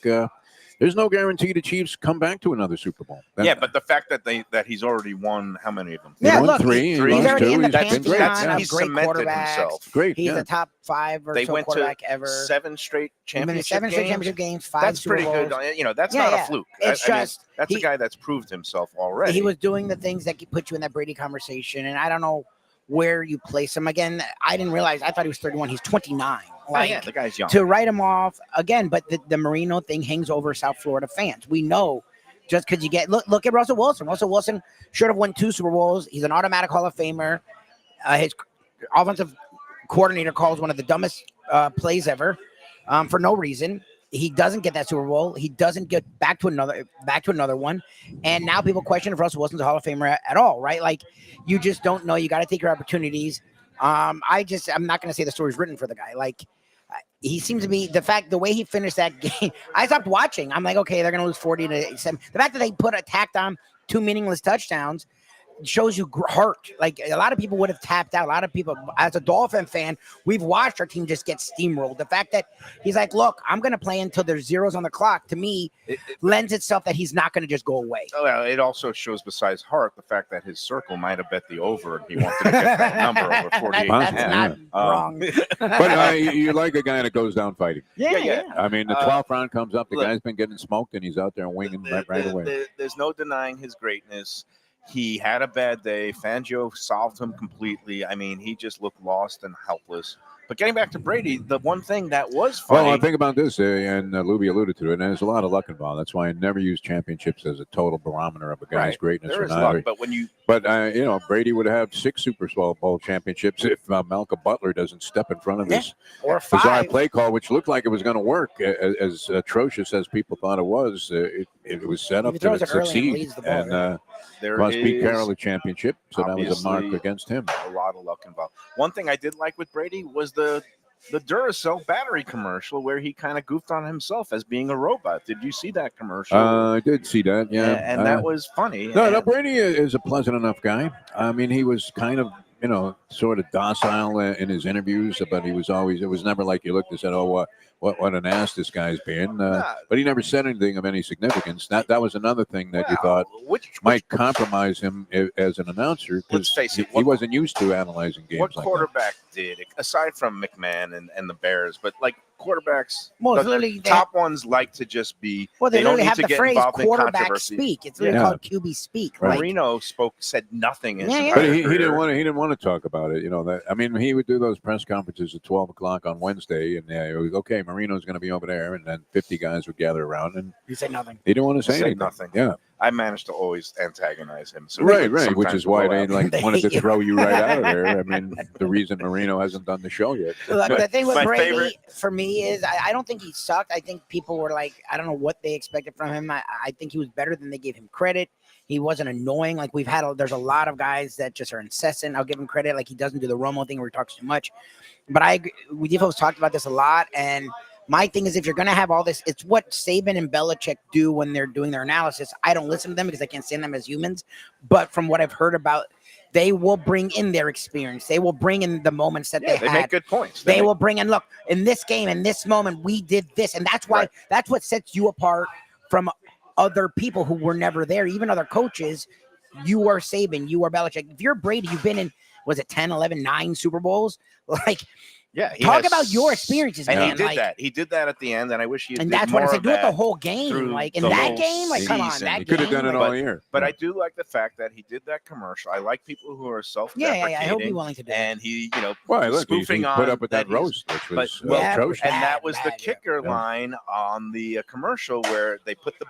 There's no guarantee the Chiefs come back to another Super Bowl. Yeah, but the fact that he's already won how many of them? He Yeah, won look, three. he's He lost already two. in the He's been pantheon great. of He's great cemented quarterbacks. himself. Great. He's yeah. a top 5 or They so went to quarterback ever. 7 straight He's been in championship 7 straight games. championship games, 5 That's Super pretty Bowls. good. That's Yeah, not yeah. a fluke. It's just that's he- a guy that's proved himself already. He was doing the things that could put you in that Brady conversation, and I don't know where you place him. Again, I didn't realize. I thought he was 31. He's 29. the guy's young. To write him off again, but the Marino thing hangs over South Florida fans. We know just because you get look at Russell Wilson. Russell Wilson should have won 2 Super Bowls. He's an automatic Hall of Famer. His offensive coordinator calls one of the dumbest plays ever for no reason. He doesn't get that Super Bowl. He doesn't get back to another one. And now people question if Russell Wilson's a Hall of Famer at all, right? Like, you just don't know. You got to take your opportunities. I'm not going to say the story's written for the guy. Like, he seems to be the way he finished that game. I stopped watching. I'm like, okay, they're going to lose 40-7. The fact that they tacked on 2 meaningless touchdowns shows you heart. Like, a lot of people would have tapped out. A lot of people, as a Dolphin fan, we've watched our team just get steamrolled. The fact that he's like, look, I'm going to play until there's zeros on the clock, to me, lends itself that he's not going to just go away. Well, it also shows, besides heart, the fact that his circle might have bet the over, and he wanted to get that number over 48. That's not wrong. But you like a guy that goes down fighting. Yeah. I mean, the 12th round comes up, the guy's been getting smoked, and he's out there winging right away. There's no denying his greatness. He had a bad day. Fangio solved him completely. I mean, he just looked lost and helpless. But getting back to Brady, the one thing that was funny. Well, think about this, and Lubie alluded to it, and there's a lot of luck involved. That's why I never use championships as a total barometer of a guy's greatness. There is luck, but when you. But Brady would have 6 Super Bowl championships if Malcolm Butler doesn't step in front of his bizarre play call, which looked like it was going to work. As atrocious as people thought it was, it was set up to succeed. And must be Carroll the championship, so that was a mark against him. A lot of luck involved. One thing I did like with Brady was the Duracell battery commercial where he kind of goofed on himself as being a robot. Did you see that commercial? I did see that, yeah. And that was funny. No, Brady is a pleasant enough guy. I mean, he was kind of, sort of docile in his interviews, but it was never like you looked and said, oh, what an ass this guy's being. But he never said anything of any significance. That was another thing that you thought might compromise him as an announcer, because he wasn't used to analyzing games. What like quarterback did, aside from McMahon and the Bears, but like quarterbacks, the top ones like to just be. Well, they don't literally need have to the get phrase involved in quarterback controversy. speak. It's literally called QB speak. Right. Marino said nothing. In his But entire he career. didn't want to talk about it. He would do those press conferences at 12 o'clock on Wednesday, and it was okay. Marino's going to be over there, and then 50 guys would gather around, and he said nothing. He didn't want to say Said anything. nothing. Yeah. I managed to always antagonize him. So Right, which is why they They wanted to hate you. throw you right out of there. I mean, the reason Marino hasn't done the show yet. Look, the thing with My Brady favorite- for me is I don't think he sucked. I think people were like, I don't know what they expected from him. I think he was better than they gave him credit. He wasn't annoying. Like there's a lot of guys that just are incessant. I'll give him credit. Like he doesn't do the Romo thing where he talks too much. But I agree. Defoe's talked about this a lot. And my thing is, if you're going to have all this, it's what Saban and Belichick do when they're doing their analysis. I don't listen to them because I can't stand them as humans. But from what I've heard about, they will bring in their experience. They will bring in the moments that they had. make good points. They will bring in, look, in this game, in this moment, we did this. And that's why, that's what sets you apart from other people who were never there, even other coaches. You are Saban, you are Belichick. If you're Brady, you've been in, was it 10, 11, 9 Super Bowls? Like, talk about your experiences, and man. he did that. He did that at the end, and I wish he. And did that's what I more said. of Do it the that whole game, through like in the that whole game. Like, come on, season. that He could have game, done it like- all year. But I do like the fact that he did that commercial. I like people who are self-deprecating. I hope you're willing to do it. And he, Well, look, he spoofing put on up with that he's- roast, which was Yeah, atrocious. And that was the bad, kicker yeah. line on the commercial where they put the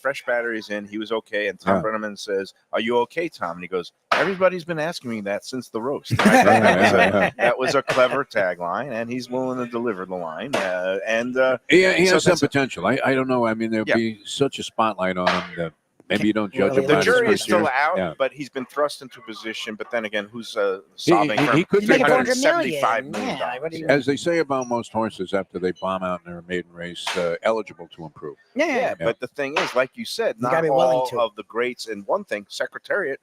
fresh batteries in. He was okay. And Tom Yeah. Brenneman says, "Are you okay, Tom?" And he goes, "Everybody's been asking me that since the roast." And I thought that was a clever tagline, and he's willing to deliver the line. He so has some that's a- potential. I don't know. I mean, there'll be such a spotlight on him that maybe you don't judge him. the by his jury is first year. still out, Yeah. but he's been thrust into a position. But then again, who's solving? he could He's be making better. $400 $175 million. million. Yeah, what do you- As they say about most horses, after they bomb out in their maiden race, eligible to improve. Yeah. But the thing is, like you said, gotta not be willing all to. of the greats. And one thing, Secretariat,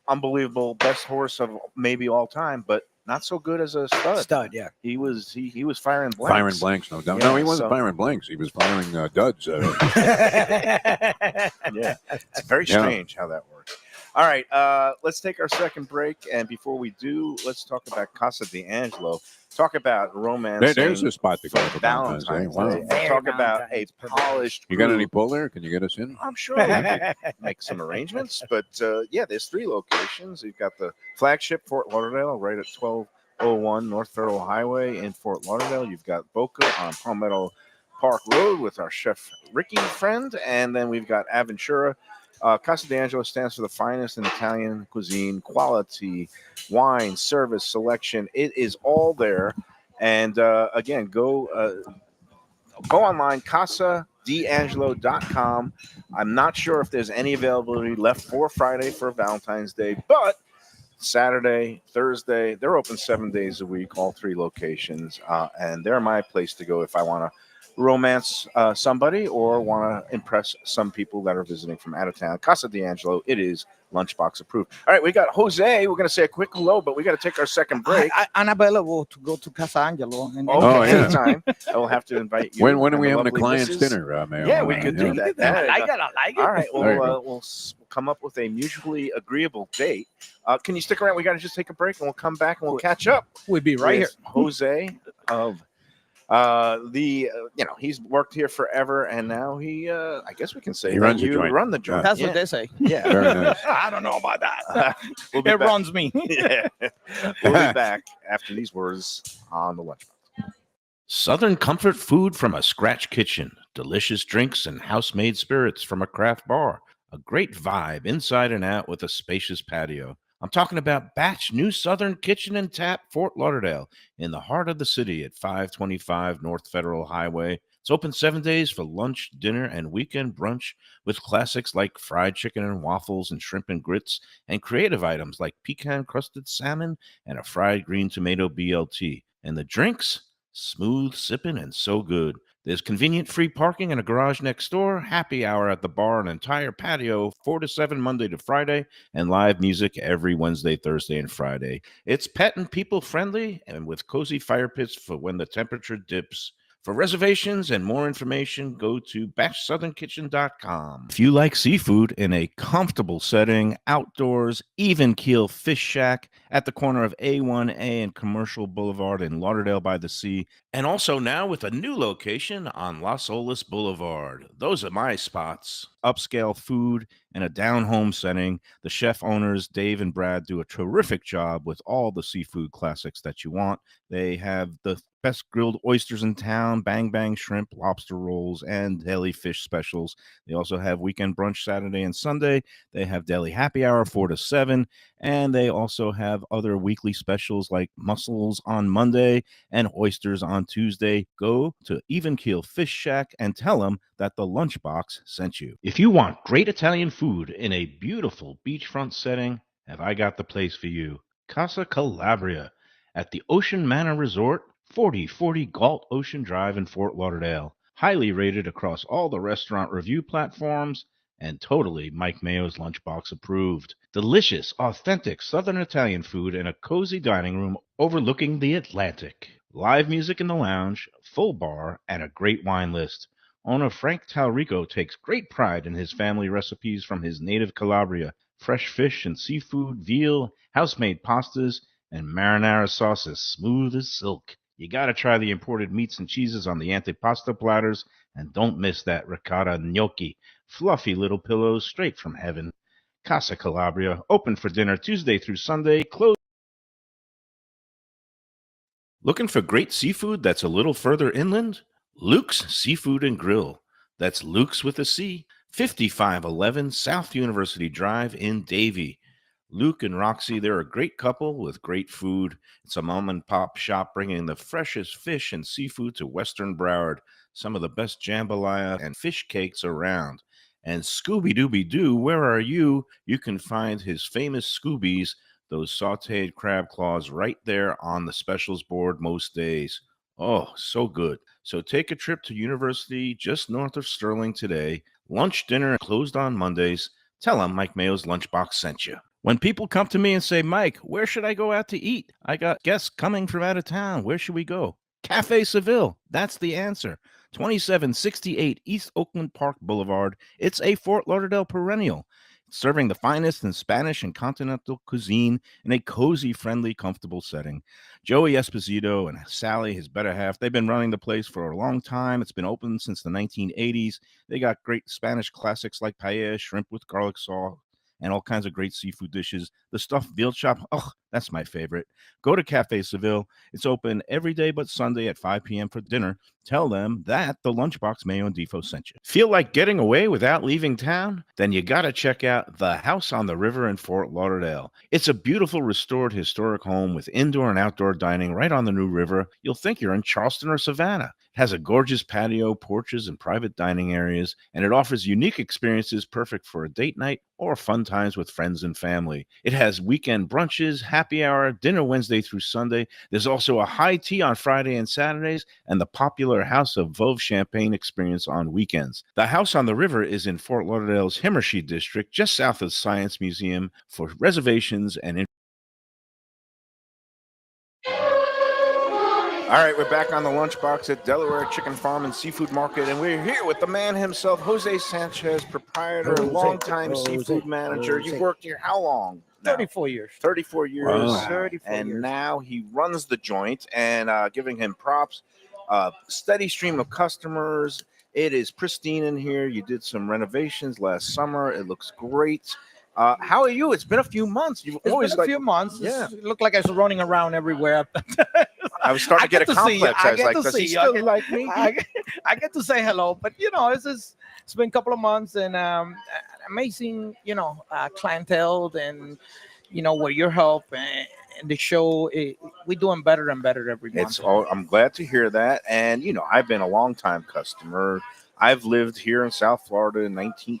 unbelievable, best horse of maybe all time, but not so good as a stud. Yeah. He was firing blanks. Firing blanks, no doubt. Yeah, No, he wasn't so- firing blanks. He was firing duds. Yeah, it's very Yeah. strange how that works. All right, let's take our second break, and before we do, let's talk about Casa D'Angelo. Talk about romance. There's a spot to go for Valentine's Valentine's Day. Day. And Very talk about a Valentine's, perfect. polished. You got any groove. pull there? Can you get us in? I'm sure we could make some arrangements, but yeah, there's 3 locations. You've got the flagship Fort Lauderdale, right at 1201 North Federal Highway in Fort Lauderdale. You've got Boca on Palmetto Park Road with our chef Ricky friend, and then we've got Aventura. Casa D'Angelo stands for the finest in Italian cuisine, quality, wine, service, selection. It is all there. And again, go go online, casadangelo.com. I'm not sure if there's any availability left for Friday for Valentine's Day, but Saturday, Thursday, they're open 7 days a week, all 3 locations, and they're my place to go if I want to romance somebody or want to impress some people that are visiting from out of town. Casa D'Angelo, it is Lunchbox approved. All right, we got Jose. We're going to say a quick hello, but we got to take our second break. I'm available to go to Casa Angelo. Anytime. I will have to invite you. When are we having a client's dinner, Mayo? Yeah, we could do that. I like it. All right, we'll come up with a mutually agreeable date. Can you stick around? We got to just take a break, and we'll come back and we'll catch up. We'll be right here. Jose of he's worked here forever, and now he I guess we can say he runs you the joint. run the joint. That's what they say. Yeah. Very nice. I don't know about that. We'll be It back. runs me. Yeah. We'll be back after these words on the Lunchbox. Southern comfort food from a scratch kitchen, delicious drinks and house-made spirits from a craft bar, a great vibe inside and out with a spacious patio. I'm talking about Batch New Southern Kitchen and Tap, Fort Lauderdale, in the heart of the city at 525 North Federal Highway. It's open 7 days for lunch, dinner, and weekend brunch with classics like fried chicken and waffles and shrimp and grits, and creative items like pecan-crusted salmon and a fried green tomato BLT. And the drinks? Smooth sipping and so good. There's convenient free parking and a garage next door, happy hour at the bar, an entire patio, 4 to 7 Monday to Friday, and live music every Wednesday, Thursday, and Friday. It's pet and people friendly and with cozy fire pits for when the temperature dips. For reservations and more information, go to batchsouthernkitchen.com. If you like seafood in a comfortable setting, outdoors, even keel fish shack at the corner of A1A and Commercial Boulevard in Lauderdale by the Sea, and also now with a new location on Las Olas Boulevard. Those are my spots. Upscale food and a down-home setting. The chef owners, Dave and Brad, do a terrific job with all the seafood classics that you want. They have the best grilled oysters in town, bang bang shrimp, lobster rolls, and deli fish specials. They also have weekend brunch Saturday and Sunday. They have deli happy hour 4 to 7, and they also have other weekly specials like mussels on Monday and oysters on Tuesday. Go to Even Keel Fish Shack and tell them that the Lunchbox sent you. If you want great Italian food in a beautiful beachfront setting, have I got the place for you. Casa Calabria at the Ocean Manor Resort, 4040 Galt Ocean Drive in Fort Lauderdale. Highly rated across all the restaurant review platforms and totally Mike Mayo's Lunchbox approved. Delicious, authentic Southern Italian food in a cozy dining room overlooking the Atlantic. Live music in the lounge, full bar, and a great wine list. Owner Frank Talrico takes great pride in his family recipes from his native Calabria. Fresh fish and seafood, veal, house-made pastas, and marinara sauces smooth as silk. You gotta try the imported meats and cheeses on the antipasta platters, and don't miss that ricotta gnocchi, fluffy little pillows straight from heaven. Casa Calabria, open for dinner Tuesday through Sunday, closed. Looking for great seafood that's a little further inland? Luke's Seafood and Grill. That's Luke's with a C, 5511 South University Drive in Davie. Luke and Roxy, they're a great couple with great food. It's a mom and pop shop bringing the freshest fish and seafood to Western Broward. Some of the best jambalaya and fish cakes around. And Scooby-Dooby-Doo, where are you? You can find his famous Scoobies, those sauteed crab claws, right there on the specials board most days. Oh, so good. So take a trip to University just north of Sterling today. Lunch, dinner, closed on Mondays. Tell them Mike Mayo's Lunchbox sent you. When people come to me and say, Mike, where should I go out to eat? I got guests coming from out of town. Where should we go? Cafe Seville. That's the answer. 2768 East Oakland Park Boulevard. It's a Fort Lauderdale perennial. Serving the finest in Spanish and continental cuisine in a cozy, friendly, comfortable setting. Joey Esposito and Sally, his better half, they've been running the place for a long time. It's been open since the 1980s. They got great Spanish classics like paella, shrimp with garlic sauce, and all kinds of great seafood dishes. The stuffed veal chop, oh, that's my favorite. Go to Cafe Seville. It's open every day but Sunday at 5 p.m. for dinner. Tell them that the Lunchbox Mayo and Defo sent you. Feel like getting away without leaving town? Then you got to check out the House on the River in Fort Lauderdale. It's a beautiful restored historic home with indoor and outdoor dining right on the New River. You'll think you're in Charleston or Savannah. It has a gorgeous patio, porches, and private dining areas, and it offers unique experiences perfect for a date night or fun times with friends and family. It has weekend brunches, happy hour, dinner Wednesday through Sunday. There's also a high tea on Friday and Saturdays, and the popular House of Veuve Champagne experience on weekends. The house on the river is in Fort Lauderdale's Himmershey district, just south of the Science Museum. For reservations and all right, we're back on the Lunchbox at Delaware Chicken Farm and Seafood Market, and we're here with the man himself, Jose Sanchez, proprietor, longtime seafood manager. You've worked here how long? Now? 34 years. 34 years. Wow. 34 And years. now he runs the joint, and giving him props. Steady stream of customers. It is pristine in here. You did some renovations last summer. It looks great. How are you? It's been a few months. You've It's always been a like, few months. yeah. It looked like I was running around everywhere. I was starting to get a get to see you. complex. I I was get like, to does he see you. I still get- like me? I get to say hello, but it's been a couple of months and amazing, clientele and with your help and the show, we're doing better and better every month. It's all. I'm glad to hear that. And I've been a long time customer. I've lived here in South Florida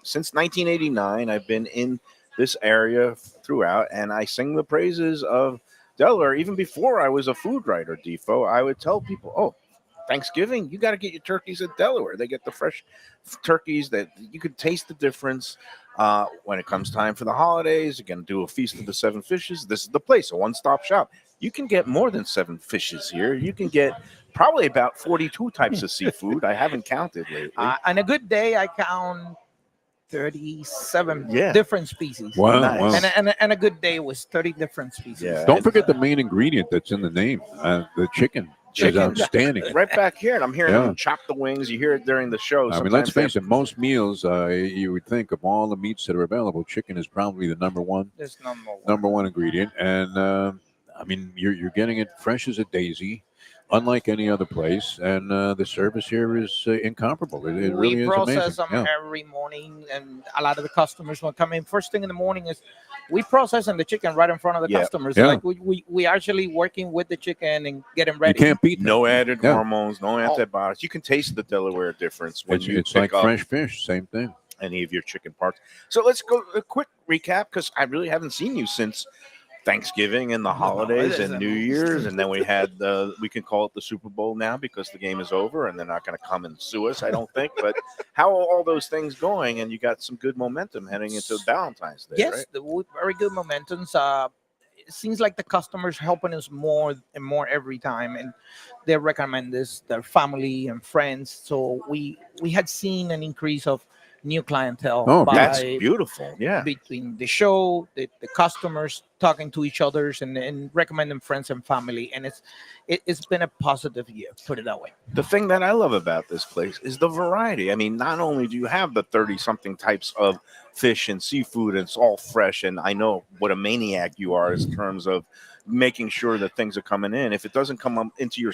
since 1989. I've been in this area throughout, and I sing the praises of Delaware. Even before I was a food writer, Defo, I would tell people, "Oh, Thanksgiving, you got to get your turkeys at Delaware. They get the fresh turkeys that you could taste the difference." When it comes time for the holidays, you're going to do a feast of the 7 fishes. This is the place, a one-stop shop. You can get more than 7 fishes here. You can get probably about 42 types of seafood. I haven't counted lately. On a good day, I count 37 Yeah. different species. Wow. Nice. wow. And a good day was 30 different species. Yeah. Don't forget the main ingredient that's in the name, the chicken. Chicken. Is outstanding. Right back here, and I'm hearing Yeah. them chop the wings. You hear it during the show. I mean, let's face it, most meals, you would think of all the meats that are available, chicken is probably the number one There's number one. ingredient. And I mean, you're getting it fresh as a daisy, unlike any other place. And the service here is incomparable. It really We is process amazing. them every morning, and a lot of the customers will come in first thing in the morning. Is we processing the chicken right in front of the Yeah. customers. Yeah. Like we actually working with the chicken and getting You ready. can't beat that. no added Yeah. hormones, no antibiotics. You can taste the Delaware difference when you It's pick like up fresh fish, same thing. any of your chicken parts. So let's go a quick recap because I really haven't seen you since Thanksgiving and the holidays and New Year's, and then we had we can call it the Super Bowl now because the game is over and they're not going to come and sue us, I don't think. But how are all those things going? And you got some good momentum heading into Valentine's Day, Yes, right? very good momentums. It seems like the customers helping us more and more every time, and they recommend this their family and friends. So we had seen an increase of new clientele. Oh, That's by- beautiful. Yeah. between the show, the customers talking to each others and recommending friends and family, and it's been a positive year, put it that way. The thing that I love about this place is the variety. I mean, not only do you have the 30 something types of fish and seafood, and it's all fresh. And I know what a maniac you are in terms of making sure that things are coming in. If it doesn't come up into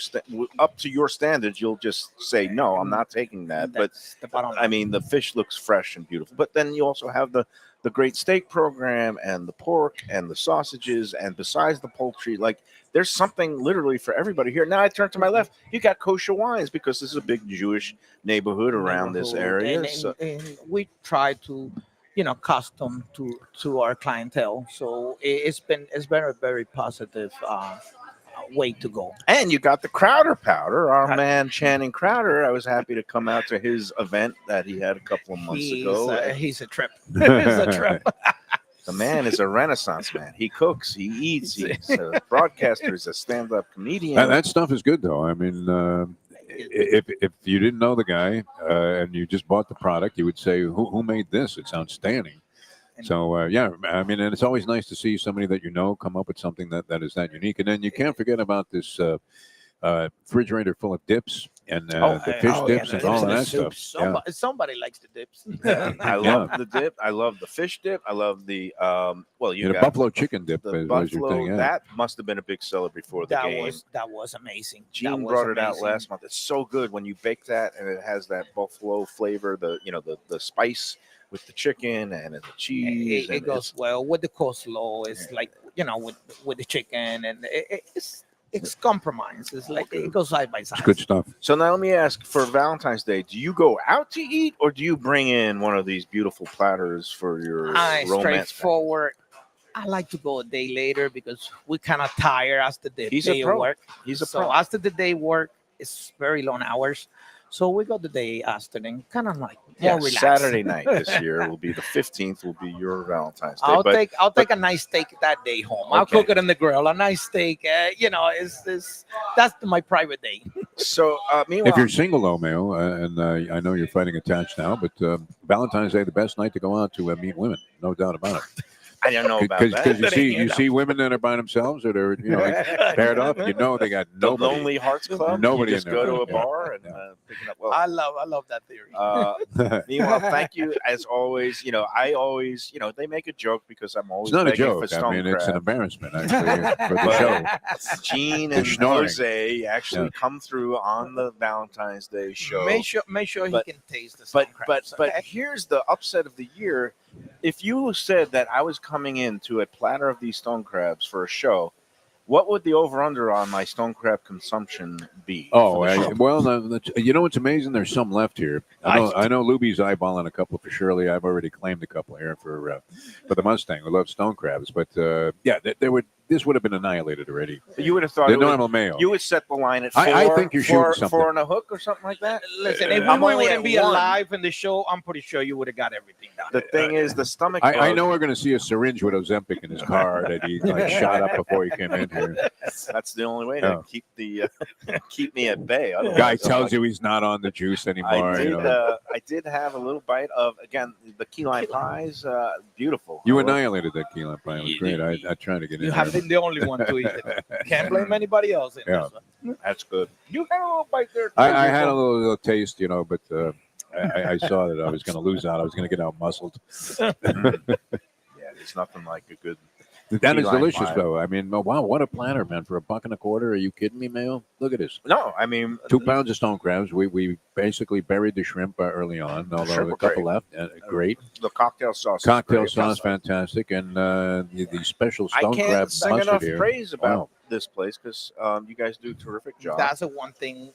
up to your standards, you'll just say, no, I'm not taking that. But That's the bottom line. I mean, the fish looks fresh and beautiful. But then you also have the great steak program and the pork and the sausages. And besides the poultry, like there's something literally for everybody here. Now I turn to my left, you got kosher wines because this is a big Jewish neighborhood around this area. And we try to custom to our clientele, so it's been a very positive way to go. And you got the Crowder powder, our man Channing Crowder. I was happy to come out to his event that he had a couple of months ago. He's a trip. He's a trip. The man is a renaissance man. He cooks, he eats, he's a broadcaster, he's a stand-up comedian. That stuff is good, though. I mean, if you didn't know the guy and you just bought the product, you would say, who made this? It's outstanding. So, yeah, I mean, and it's always nice to see somebody that you know come up with something that is that unique. And then you can't forget about this refrigerator full of dips and the fish dips and all of that stuff. Somebody likes the dips. I love the dip. I love the fish dip. I love the The got buffalo chicken dip the is your buffalo. thing. Yeah. That must have been a big seller before the game. That was amazing. Gene brought it out last month. It's so good when you bake that, and it has that buffalo flavor. The spice with the chicken and the cheese. It goes well with the coleslaw. It's like with the chicken, and it's compromise. It's like it goes side by side. It's good stuff. So now let me ask, for Valentine's Day, do you go out to eat or do you bring in one of these beautiful platters for your romance? Straightforward. I like to go a day later because we kind of tired after the He's a day pro. of work. He's a So pro. after the day work, it's very long hours. So we go the day after and kind of like more Yeah, relaxed. Saturday night this year will be the 15th. Will be your Valentine's Day. I'll take a nice steak that day home. I'll Okay. cook it in the grill. A nice steak. That's my private day. So meanwhile, If you're single, though, Mayo, and I know you're fighting attached now, but Valentine's Day, the best night to go out to meet women, no doubt about it. I don't know about Because that. you see women that are by themselves or they're paired up, they got The nobody. Lonely Hearts Club. Nobody You just in go there. to a Yeah. bar and pick it up. Well, I love that theory. meanwhile, thank you as always. I always, they make a joke because I'm always It's not a begging joke. for stone I mean, it's an crab. embarrassment actually for the But show. Gene The and snoring. Jose actually Yeah. come through on the Valentine's Day show. Make sure But- he can taste the stone crabs, But okay? here's the upset of the year. If you said that I was coming into a platter of these stone crabs for a show, what would the over under on my stone crab consumption be? Oh, for the show? you know what's amazing? There's some left here. I know Lubie's eyeballing a couple for Shirley. I've already claimed a couple here for the Mustang. We love stone crabs, but this would have been annihilated already. You would have thought The it would- normal Mayo. you would set the line at four. I think you're shooting something. four and a hook or something like that. Listen, if I'm we only wouldn't at be one. alive in the show, I'm pretty sure you would have got everything done. The thing is, the stomach. I bug- know we're going to see a syringe with Ozempic in his car that he shot up before he came in here. That's the only way to Yeah. keep the keep me at bay. Otherwise, Guy I'm tells like- you he's not on the juice anymore. I did have a little bite of, again, the key lime pies. Beautiful. You I love- annihilated that key lime pie. It was great. I tried to get in You there. have been the only one to eat it. Can't blame anybody else in Yeah. this one. That's good. You had a little bite there. I had a little taste, but I saw that I was going to lose out. I was going to get out muscled. Yeah, there's nothing like a good. That Key is lime delicious, pie. though. I mean, wow, what a platter, man! For $1.25. Are you kidding me, Mayo? Look at this. No, I mean 2 pounds of stone crabs. We basically buried the shrimp early on, although shrimp a were couple great. left. Great. the cocktail sauce. is Cocktail great. sauce, fantastic. And the special I stone can't crab sing mustard enough here. praise about Wow. this place because you guys do a terrific job. That's the one thing,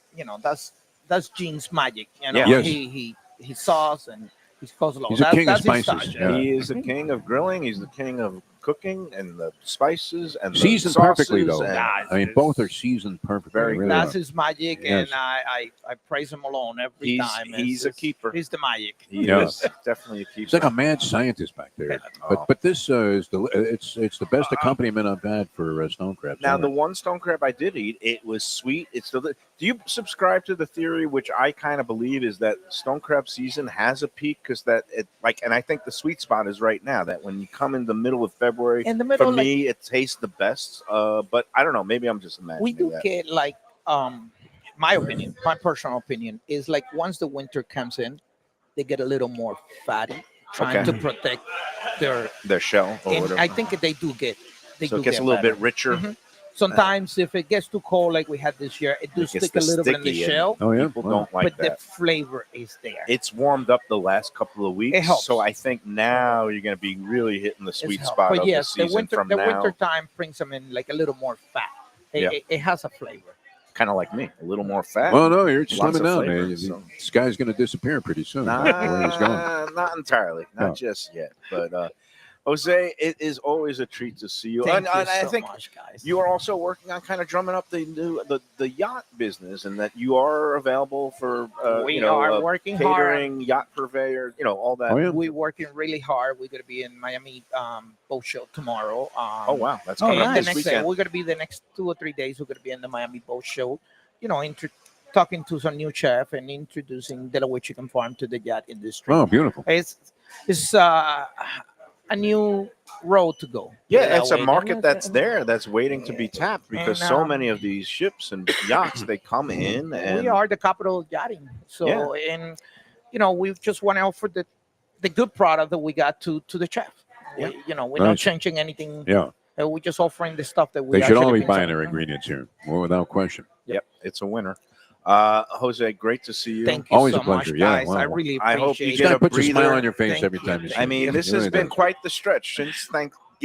that's Gene's magic. Yeah. Yes. He sauce and his coleslaw. He's a king of that's his spices, style, yeah. He is the king of grilling. He's the king of cooking and the spices and the Seasoned sauces perfectly, though. and- I mean, both are seasoned perfectly. Very They really That's are. his magic, Yes. and I praise him alone every He's time. he's a keeper. He's the magic. He Yeah. is definitely a keeper. It's like a mad scientist back there. Oh. But this is it's the best accompaniment I've had for stone crabs. Now, ever. the one stone crab I did eat, it was sweet. It's still. Do you subscribe to the theory, which I kind of believe, is that stone crab season has a peak because and I think the sweet spot is right now. That when you come in the middle of February, In the middle, for like, me, it tastes the best. But I don't know. Maybe I'm just imagining we do that. get my opinion, my personal opinion is like once the winter comes in, they get a little more fatty, trying Okay. to protect their. Their shell or And whatever. I think they do get. They so do it gets get a little better. bit richer. Mhm. Sometimes if it gets too cold, like we had this year, it does It gets stick a little bit in the sticky and shell, oh yeah, People wow. don't like but the that. flavor is there. It's warmed up the last couple of weeks, helps. so I think now you're going to be really hitting the It's sweet help. spot But of yes, the season from the now. winter time brings them in like a little more fat. Yeah. It has a flavor. Kind of like me, a little more fat. Well, no, you're Lots slimming of down, flavor, man. so. This guy's going to disappear pretty soon. Where he's going. Not entirely, not No. just yet. But Jose, it is always a treat to see you. Thank and you I so think much, guys. you are also working on kind of drumming up the yacht business, and that you are available for we are working hard. catering, yacht purveyor, all that. Oh yeah. We're working really hard. We're going to be in Miami boat show tomorrow. Oh wow, that's And coming up the this next day, weekend. we're going to be the next 2 or 3 days. We're going to be in the Miami boat show. Talking to some new chef and introducing Delaware Chicken Farm to the yacht industry. Oh, beautiful. It's a new road to go. Yeah, it's a Delaware. market that's there, that's waiting to be tapped because And, so many of these ships and yachts they come in and We are the capital of yachting. So, and we just want to offer the good product that we got to the chef. Yeah. We're not Nice. changing anything. Yeah, We're just offering the stuff that we. they should all actually be buying been their selling. ingredients here, well, without question. Yep, it's a winner. Jose, great to see you. Thank you Always so a pleasure. much, Yeah, guys. wow. I really I hope you appreciate This get it. guy a puts a smile breather. on your face Thank every you. time you see I him. mean, this He has really been does. quite the stretch since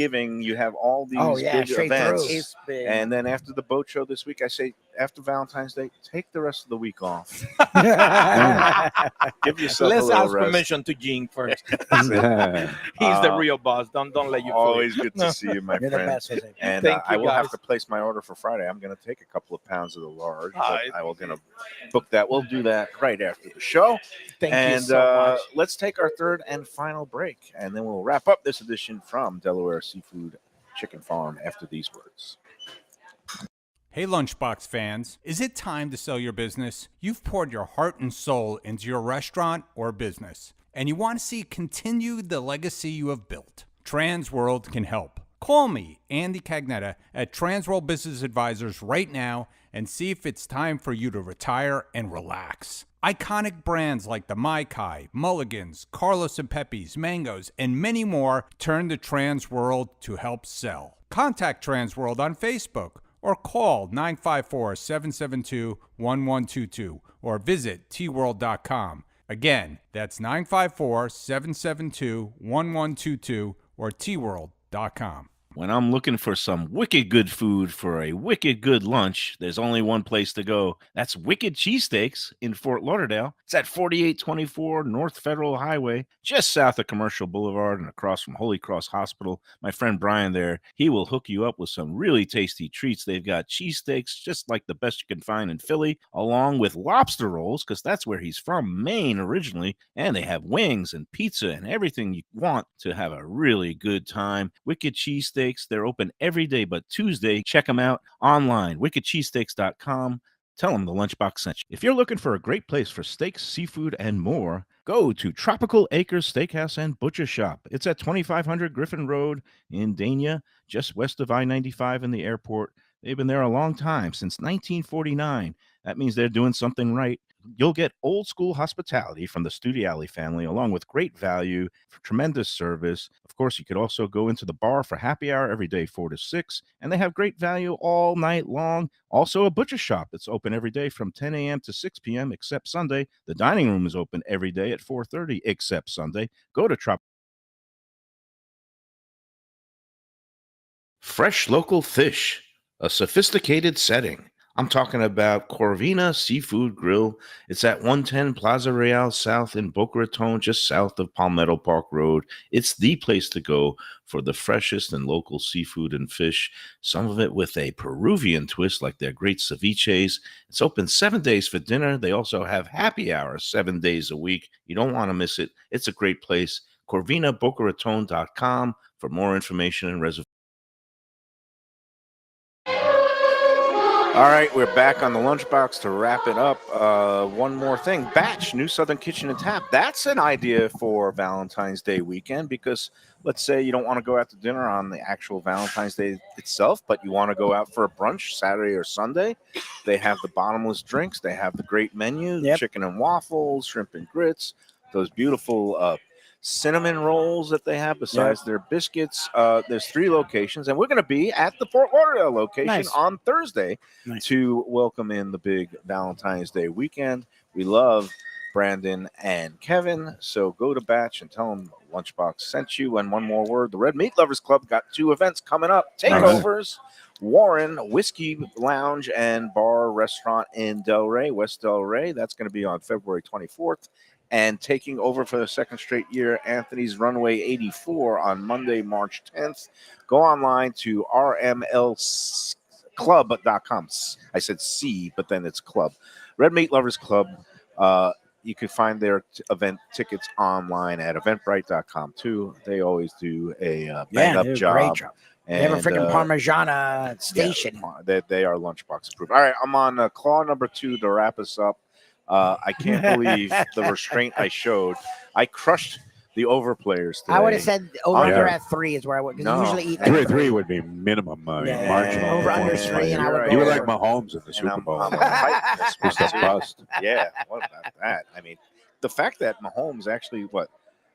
Thanksgiving, you have all these Oh, yeah, big straight events. through. It's big. And then after the boat show this week, I say after Valentine's Day, take the rest of the week off. Give yourself Let's a little ask rest. permission to Gene first. Yeah. He's the real boss. Don't let you. Always good to see you, my You're the friend. best, Jose. And Thank I you, will have guys. to place my order for Friday. I'm going to take a couple of pounds of the large, but Hi. I will going to book that. We'll do that right after the show. Thank And you so much. let's take our third and final break, and then we'll wrap up this edition from Delaware Seafood Chicken Farm after these words. Hey, Lunchbox fans, is it time to sell your business? You've poured your heart and soul into your restaurant or business, and you want to see continue the legacy you have built. Transworld can help. Call me, Andy Cagnetta, at Transworld Business Advisors right now and see if it's time for you to retire and relax. Iconic brands like the Mai Kai, Mulligan's, Carlos and Pepe's, Mangoes, and many more turn to Transworld to help sell. Contact Transworld on Facebook or call 954-772-1122 or visit tworld.com. Again, that's 954-772-1122 or tworld.com. When I'm looking for some wicked good food for a wicked good lunch, there's only one place to go. That's Wicked Cheesesteaks in Fort Lauderdale. It's at 4824 North Federal Highway, just south of Commercial Boulevard and across from Holy Cross Hospital. My friend Brian there, he will hook you up with some really tasty treats. They've got cheesesteaks just like the best you can find in Philly, along with lobster rolls, because that's where he's from, Maine originally. And they have wings and pizza and everything you want to have a really good time. Wicked Cheesesteaks. They're open every day but Tuesday. Check them out online, wickedcheesesteaks.com. Tell them the Lunchbox sent you. If you're looking for a great place for steaks, seafood, and more, go to Tropical Acres Steakhouse and Butcher Shop. It's at 2500 Griffin Road in Dania, just west of I-95 and the airport. They've been there a long time, since 1949. That means they're doing something right. You'll get old school hospitality from the Studiali family, along with great value, tremendous service. Of course, you could also go into the bar for happy hour every day, 4 to 6, and they have great value all night long. Also, a butcher shop that's open every day from 10 a.m. to 6 p.m. except Sunday. The dining room is open every day at 4:30 except Sunday. Go to Fresh local fish, a sophisticated setting. I'm talking about Corvina Seafood Grill. It's at 110 Plaza Real South in Boca Raton, just south of Palmetto Park Road. It's the place to go for the freshest and local seafood and fish, some of it with a Peruvian twist like their great ceviches. It's open 7 days for dinner. They also have happy hours 7 days a week. You don't want to miss it. It's a great place. CorvinaBocaRaton.com for more information and reservations. All right, we're back on the Lunchbox to wrap it up. One more thing. Batch, New Southern Kitchen and Tap. That's an idea for Valentine's Day weekend, because let's say you don't want to go out to dinner on the actual Valentine's Day itself, but you want to go out for a brunch Saturday or Sunday. They have the bottomless drinks. They have the great menu, chicken and waffles, shrimp and grits, those beautiful cinnamon rolls that they have besides their biscuits. There's 3 locations, and we're going to be at the Fort Lauderdale location on Thursday to welcome in the big Valentine's Day weekend. We love Brandon and Kevin, so go to Batch and tell them Lunchbox sent you. And one more word, the Red Meat Lovers Club got 2 events coming up. Takeovers, Warren Whiskey Lounge and Bar Restaurant in Delray, West Delray. That's going to be on February 24th. And taking over for the second straight year, Anthony's Runway 84 on Monday, March 10th. Go online to rmlclub.com. I said C, but then it's club. Red Meat Lovers Club. You can find their event tickets online at eventbrite.com too. They always do a bang-up job. Great job. They have a freaking Parmigiana station. Yeah, they are Lunchbox approved. All right, I'm on claw number 2 to wrap us up. I can't believe the restraint I showed. I crushed the over players today. I would have said over under at 3 is where I would. No. Usually eat like 3 would be minimum marginal. Over under performance. 3, and I would You go were like over. Mahomes in the Super Bowl. I'm fighting this one, Who's the too. bust? Yeah, what about that? I mean, the fact that Mahomes actually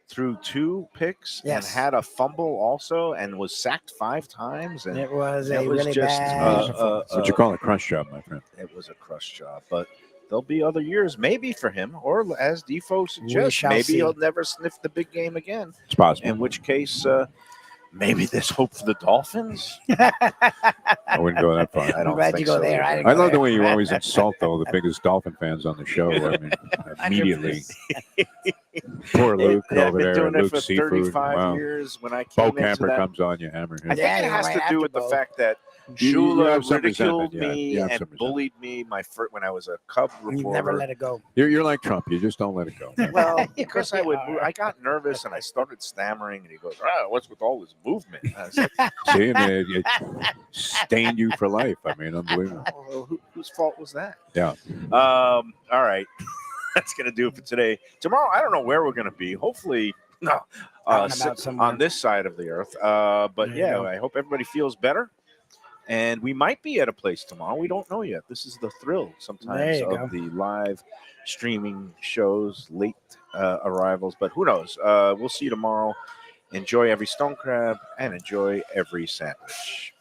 threw 2 picks and had a fumble also, and was sacked 5 times, and It was it a was really just bad. What you call a crush job, my friend? It was a crush job, but there'll be other years maybe for him, or as Defo suggests, shall maybe see. he'll never sniff the big game again. It's possible. In which case, maybe there's hope for the Dolphins. I wouldn't go that far. I don't I'm glad think you go so there. either. didn't I go love the there. way you always insult, though, the biggest Dolphin fans on the show. I mean, immediately. Poor Luke Yeah, I've over been there. doing it Luke for Seafood. 35 Wow. years. When I Bo came into Camper that, comes on, you hammer I him. think Yeah, it you're has right to do after with the Bo. fact that You Shula have some ridiculed resentment, yeah. me You have and some resentment. bullied me when I was a Cub reporter. You've never let it go. You're like Trump. You just don't let it go. Well, because I really would, are. I got nervous and I started stammering, and he goes, "What's with all this movement?" And I was like, See, and it stained you for life. I mean, unbelievable. well, whose fault was that? Yeah. All right, that's gonna do it for today. Tomorrow, I don't know where we're gonna be. Hopefully, no, Out and about somewhere. on this side of the earth. But There you yeah, go. I hope everybody feels better. And we might be at a place tomorrow. We don't know yet. This is the thrill sometimes There you of the live streaming shows, late arrivals. But who knows? We'll see you tomorrow. Enjoy every stone crab and enjoy every sandwich.